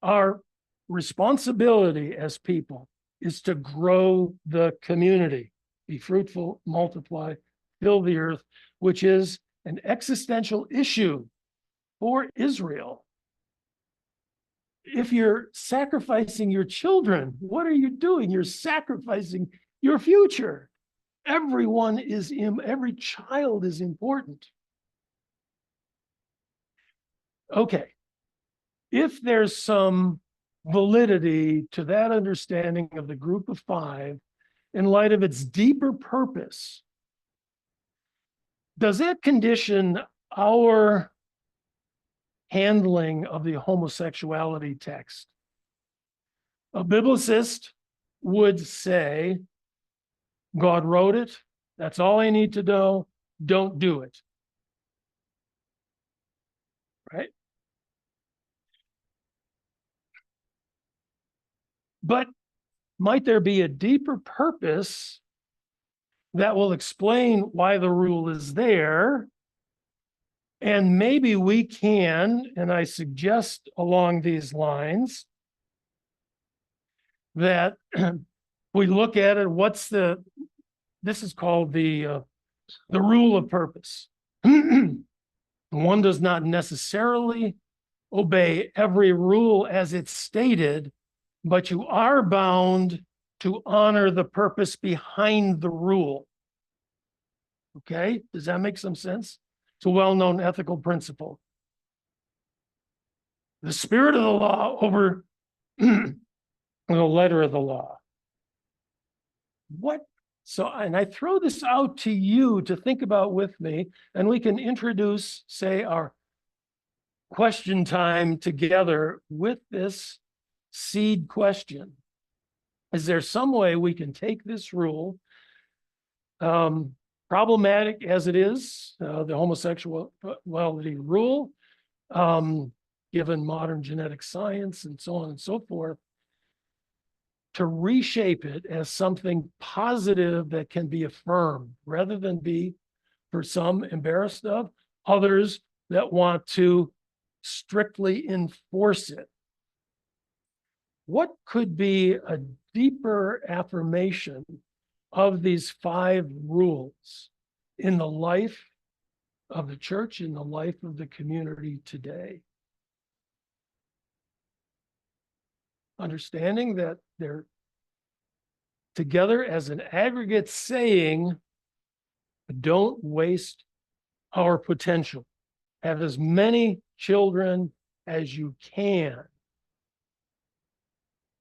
Speaker 2: our responsibility as people is to grow the community, be fruitful, multiply, fill the earth, which is an existential issue for Israel. If you're sacrificing your children, what are you doing? You're sacrificing your future. Every child is important. Okay, if there's some validity to that understanding of the group of 5 in light of its deeper purpose, does that condition our handling of the homosexuality text? A biblicist would say, God wrote it, that's all I need to know, don't do it. Right? But might there be a deeper purpose that will explain why the rule is there? And maybe we can, and I suggest along these lines, that we look at it, this is called the rule of purpose. One does not necessarily obey every rule as it's stated, but you are bound to honor the purpose behind the rule. Okay, does that make some sense? It's a well-known ethical principle. The spirit of the law over the letter of the law. And I throw this out to you to think about with me, and we can introduce, say, our question time together with this seed question. Is there some way we can take this rule, problematic as it is, the homosexuality rule, given modern genetic science and so on and so forth, to reshape it as something positive that can be affirmed rather than be, for some, embarrassed of, others that want to strictly enforce it? What could be a deeper affirmation of these 5 rules in the life of the church, in the life of the community today? Understanding that they're together as an aggregate saying, don't waste our potential. Have as many children as you can,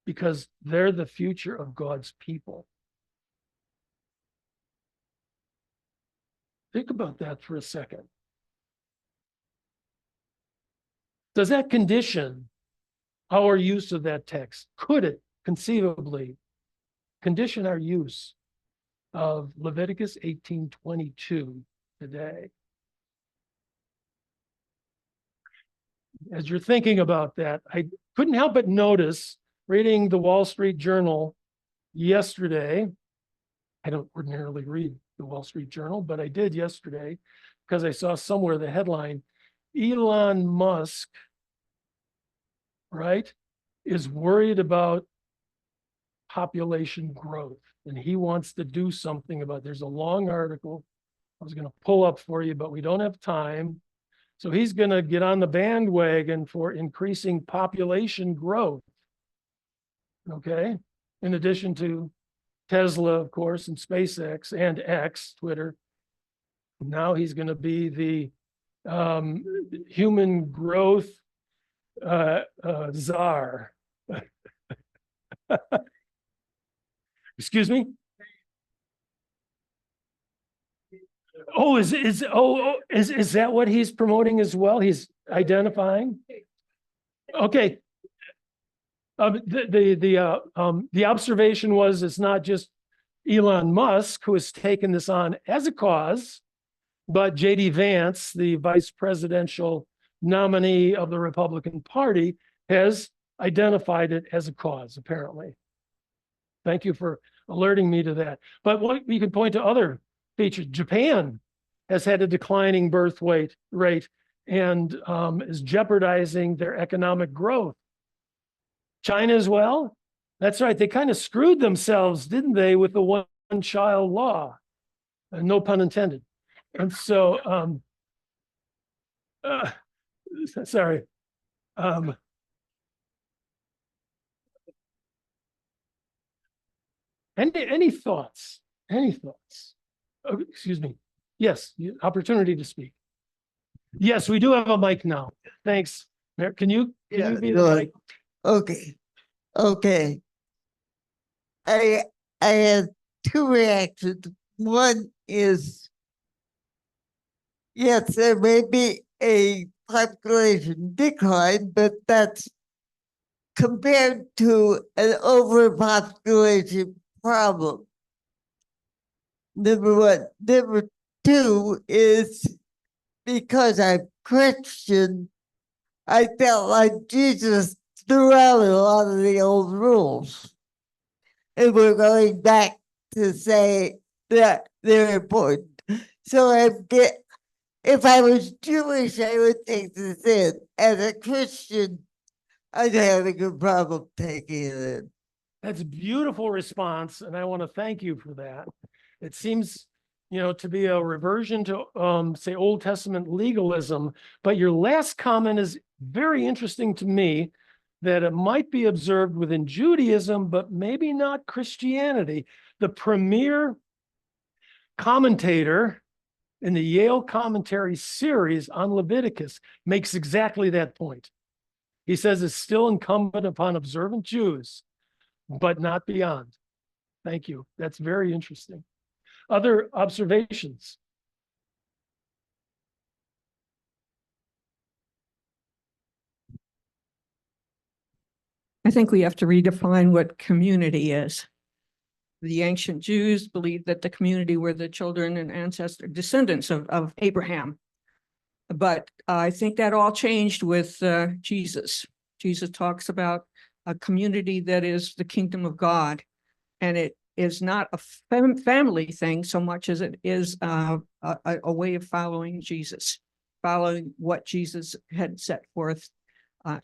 Speaker 2: because they're the future of God's people. Think about that for a second. Does that condition our use of that text? Could it conceivably condition our use of Leviticus 18:22 today? As you're thinking about that, I couldn't help but notice, reading the Wall Street Journal yesterday. I don't ordinarily read the Wall Street Journal, but I did yesterday because I saw somewhere the headline, Elon Musk, right, is worried about population growth, and he wants to do something about it. There's a long article I was going to pull up for you, but we don't have time. So he's going to get on the bandwagon for increasing population growth. Okay. In addition to Tesla, of course, and SpaceX and X, Twitter. Now he's going to be the human growth czar. Excuse me? Oh, is that what he's promoting as well? He's identifying? Okay. The observation was it's not just Elon Musk who has taken this on as a cause, but J.D. Vance, the vice presidential nominee of the Republican Party, has identified it as a cause, apparently. Thank you for alerting me to that. But what we could point to other features. Japan has had a declining birth rate and is jeopardizing their economic growth. China as well. That's right. They kind of screwed themselves, didn't they, with the one-child law? No pun intended. And so, sorry. Any thoughts? Any thoughts? Oh, excuse me. Yes, opportunity to speak. Yes, we do have a mic now. Thanks. Mayor, can you be the mic?
Speaker 6: Okay. I had 2 reactions. One is, yes, there may be a population decline, but that's compared to an overpopulation problem. Number 1. Number 2 is, because I'm Christian, I felt like Jesus threw out a lot of the old rules. And we're going back to say that they're important. So if I was Jewish, I would take this in. As a Christian, I'd have a good problem taking it in.
Speaker 2: That's a beautiful response, and I want to thank you for that. It seems, to be a reversion to, say, Old Testament legalism, but your last comment is very interesting to me, that it might be observed within Judaism, but maybe not Christianity. The premier commentator in the Yale commentary series on Leviticus makes exactly that point. He says it's still incumbent upon observant Jews, but not beyond. Thank you. That's very interesting. Other observations?
Speaker 4: I think we have to redefine what community is. The ancient Jews believed that the community were the children and descendants of Abraham. But I think that all changed with Jesus. Jesus talks about a community that is the kingdom of God. And it is not a family thing so much as it is a way of following Jesus, following what Jesus had set forth.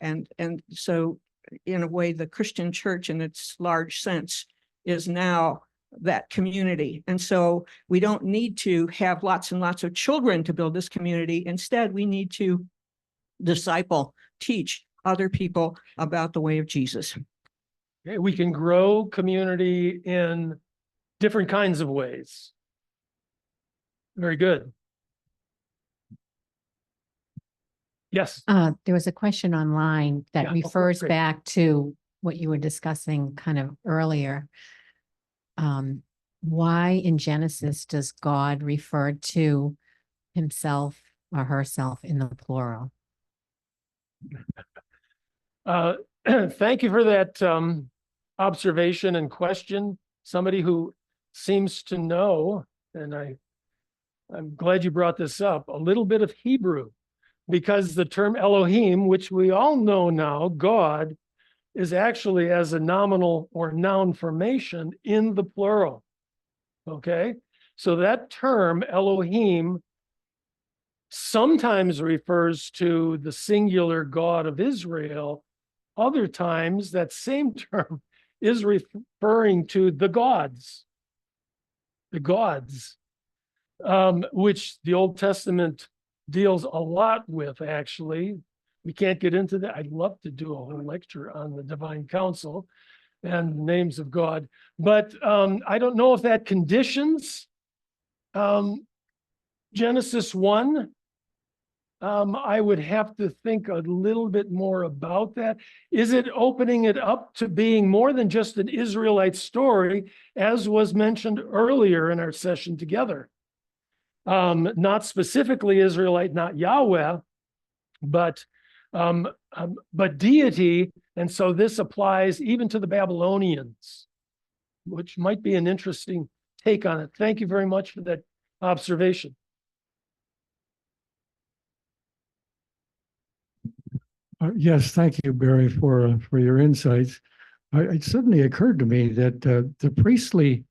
Speaker 4: And so in a way, the Christian church in its large sense is now that community. And so we don't need to have lots and lots of children to build this community. Instead, we need to disciple, teach other people about the way of Jesus.
Speaker 2: Okay, we can grow community in different kinds of ways. Very good. Yes.
Speaker 5: There was a question online that
Speaker 2: Yeah,
Speaker 5: refers
Speaker 2: great.
Speaker 5: back to what you were discussing kind of earlier. Why in Genesis does God refer to himself or herself in the plural?
Speaker 2: Thank you for that observation and question. Somebody who seems to know, and I'm glad you brought this up, a little bit of Hebrew, because the term Elohim, which we all know now, God, is actually as a nominal or noun formation in the plural. Okay, so that term Elohim sometimes refers to the singular God of Israel. Other times, that same term is referring to the gods, which the Old Testament deals a lot with, actually. We can't get into that. I'd love to do a whole lecture on the divine council and names of God, but I don't know if that conditions Genesis 1. I would have to think a little bit more about that. Is it opening it up to being more than just an Israelite story, as was mentioned earlier in our session together? Not specifically Israelite, not Yahweh, but deity. And so this applies even to the Babylonians, which might be an interesting take on it. Thank you very much for that observation.
Speaker 7: Yes, thank you, Barry, for your insights. It suddenly occurred to me that the priestly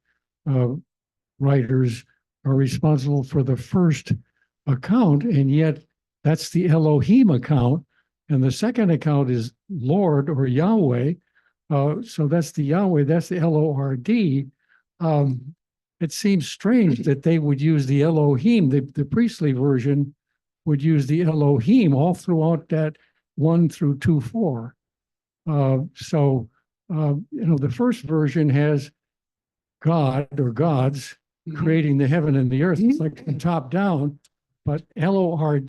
Speaker 7: writers are responsible for the first account, and yet that's the Elohim account, and the second account is Lord or Yahweh. So that's the Yahweh, that's the Lord. It seems strange that they would use the Elohim. The priestly version would use the Elohim all throughout that 1 through 2:4. The first version has God or gods creating the heaven and the earth. It's like from top down, but Lord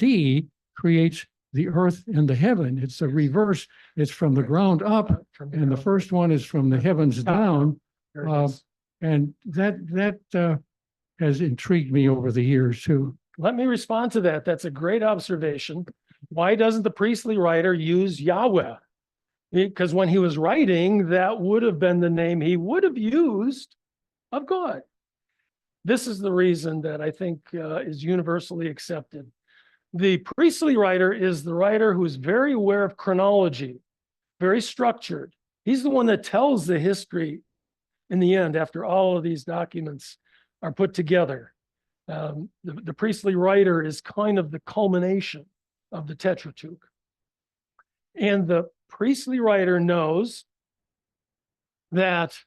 Speaker 7: creates the earth and the heaven. It's a reverse. It's from the ground up, and the first one is from the heavens down. And that has intrigued me over the years too.
Speaker 2: Let me respond to that. That's a great observation. Why doesn't the priestly writer use Yahweh? Because when he was writing, that would have been the name he would have used of God. This is the reason that I think is universally accepted. The priestly writer is the writer who's very aware of chronology, very structured. He's the one that tells the history in the end after all of these documents are put together. The priestly writer is kind of the culmination of the Pentateuch. And the priestly writer knows that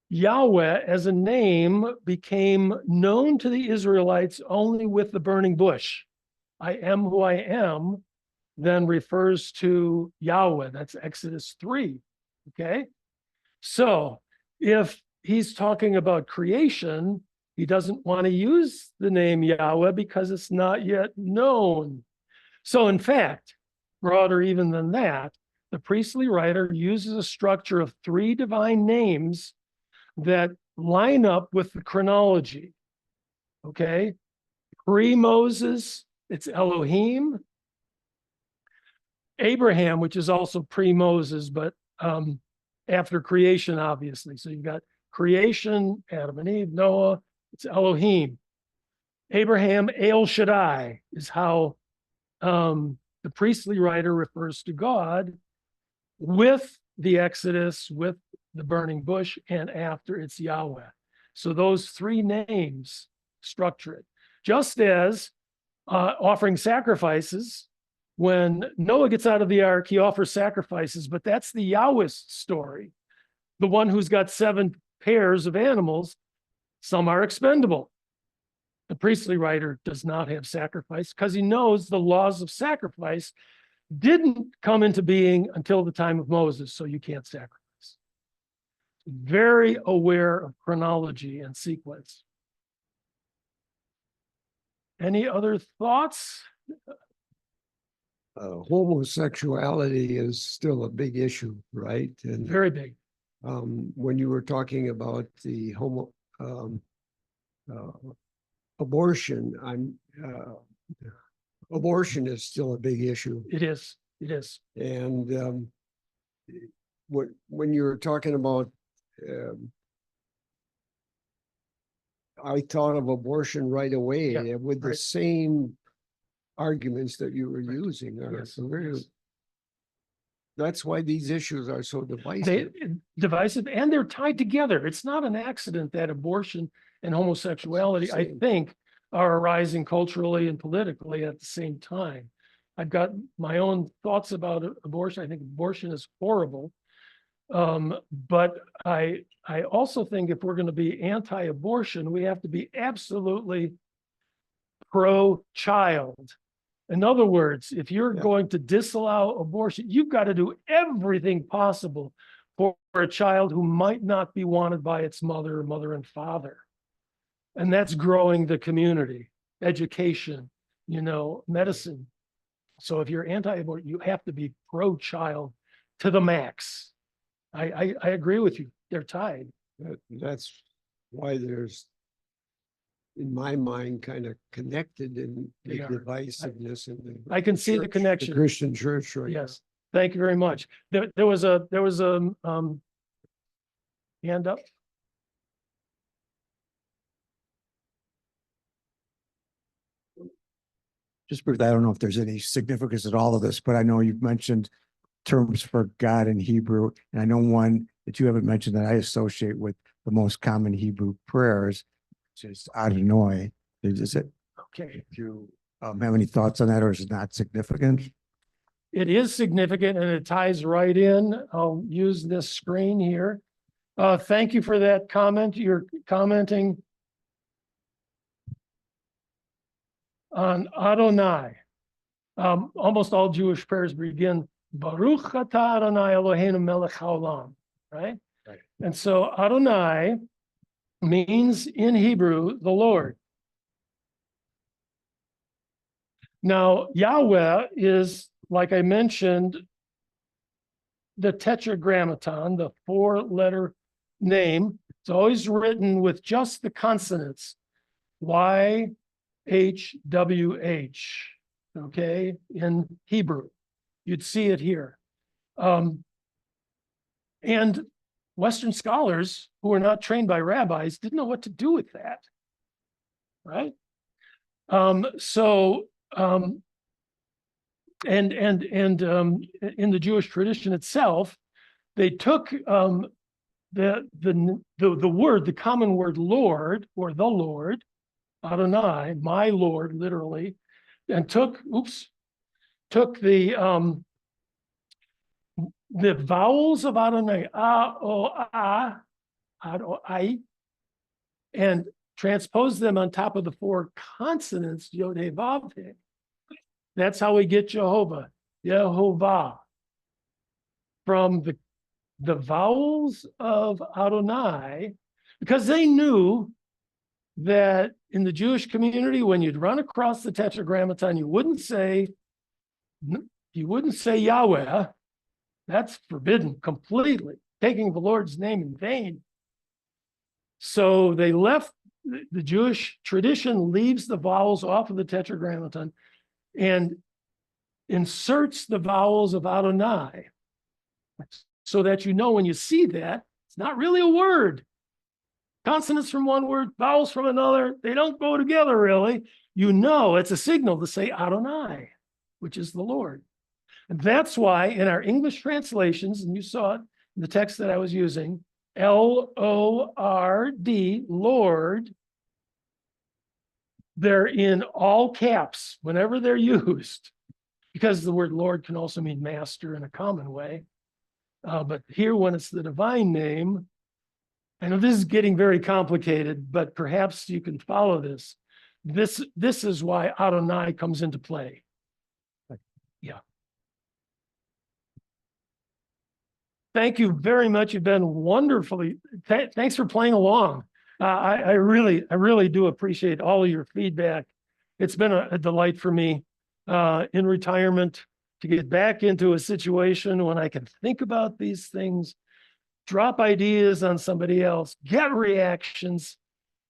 Speaker 2: Yahweh as a name became known to the Israelites only with the burning bush. I am who I am then refers to Yahweh. That's Exodus 3. Okay. So if he's talking about creation, he doesn't want to use the name Yahweh because it's not yet known. So in fact, broader even than that, the priestly writer uses a structure of 3 divine names that line up with the chronology. Okay. Pre-Moses, it's Elohim. Abraham, which is also pre-Moses, but after creation, obviously. So you've got creation, Adam and Eve, Noah, it's Elohim. Abraham, El Shaddai is how the priestly writer refers to God with the Exodus, with the burning bush, and after it's Yahweh. So those three names structure it. Just as offering sacrifices, when Noah gets out of the ark, he offers sacrifices, but that's the Yahweh's story. The one who's got 7 pairs of animals, some are expendable. The priestly writer does not have sacrifice because he knows the laws of sacrifice didn't come into being until the time of Moses, so you can't sacrifice. Very aware of chronology and sequence. Any other thoughts?
Speaker 8: Homosexuality is still a big issue, right? And
Speaker 2: Very big.
Speaker 8: when you were talking about the abortion, abortion is still a big issue.
Speaker 2: It is. It is.
Speaker 8: And when you were talking about, I thought of abortion right away with the
Speaker 2: right.
Speaker 8: same arguments that you were using.
Speaker 2: Yes,
Speaker 8: Very,
Speaker 2: yes.
Speaker 8: That's why these issues are so divisive.
Speaker 2: Divisive, and they're tied together. It's not an accident that abortion and homosexuality, I think, are arising culturally and politically at the same time. I've got my own thoughts about abortion. I think abortion is horrible. But I also think if we're going to be anti-abortion, we have to be absolutely pro-child. In other words, if you're going to disallow abortion, you've got to do everything possible for a child who might not be wanted by its mother and father. And that's growing the community, education, medicine. So if you're anti-abortion, you have to be pro-child to the max. I agree with you. They're tied.
Speaker 8: That's why there's, in my mind, kind of connected in the
Speaker 2: They are.
Speaker 8: divisiveness in the
Speaker 2: I can see the
Speaker 8: church,
Speaker 2: connection.
Speaker 8: the Christian church right
Speaker 2: Yes. Thank you very much. There was a hand up.
Speaker 9: Just briefly, I don't know if there's any significance at all of this, but I know you've mentioned terms for God in Hebrew, and I know one that you haven't mentioned that I associate with the most common Hebrew prayers, which is Adonai. Is it?
Speaker 2: Okay.
Speaker 9: Do you have any thoughts on that, or is it not significant?
Speaker 2: It is significant and it ties right in. I'll use this screen here. Thank you for that comment. You're commenting on Adonai. Almost all Jewish prayers begin Baruch atah Adonai Eloheinu melech haolam, right?
Speaker 9: Right.
Speaker 2: And so Adonai means in Hebrew, the Lord. Now, Yahweh is, like I mentioned, the Tetragrammaton, the 4-letter name. It's always written with just the consonants, YHWH, okay, in Hebrew. You'd see it here. And Western scholars who are not trained by rabbis didn't know what to do with that, right? And in the Jewish tradition itself, they took the word, the common word Lord, or the Lord, Adonai, my Lord, literally, and took the vowels of Adonai, A, O, A, Ad, O, I, and transposed them on top of the 4 consonants, Yod, He, Vav, He. That's how we get Jehovah, Yehovah, from the vowels of Adonai, because they knew that in the Jewish community, when you'd run across the Tetragrammaton, you wouldn't say Yahweh. That's forbidden completely, taking the Lord's name in vain. So they left, the Jewish tradition leaves the vowels off of the Tetragrammaton and inserts the vowels of Adonai. so that you know when you see that, it's not really a word. Consonants from one word, vowels from another, they don't go together really. You know it's a signal to say Adonai, which is the Lord. And that's why in our English translations, and you saw it in the text that I was using, Lord, Lord, they're in all caps whenever they're used, because the word Lord can also mean master in a common way. But here, when it's the divine name, I know this is getting very complicated, but perhaps you can follow this. This is why Adonai comes into play. Yeah. Thank you very much. You've been wonderfully. Thanks for playing along. I really do appreciate all of your feedback. It's been a delight for me in retirement to get back into a situation when I can think about these things, drop ideas on somebody else, get reactions.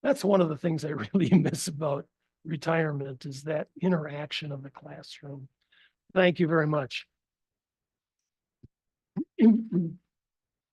Speaker 2: That's one of the things I really miss about retirement, is that interaction of the classroom. Thank you very much.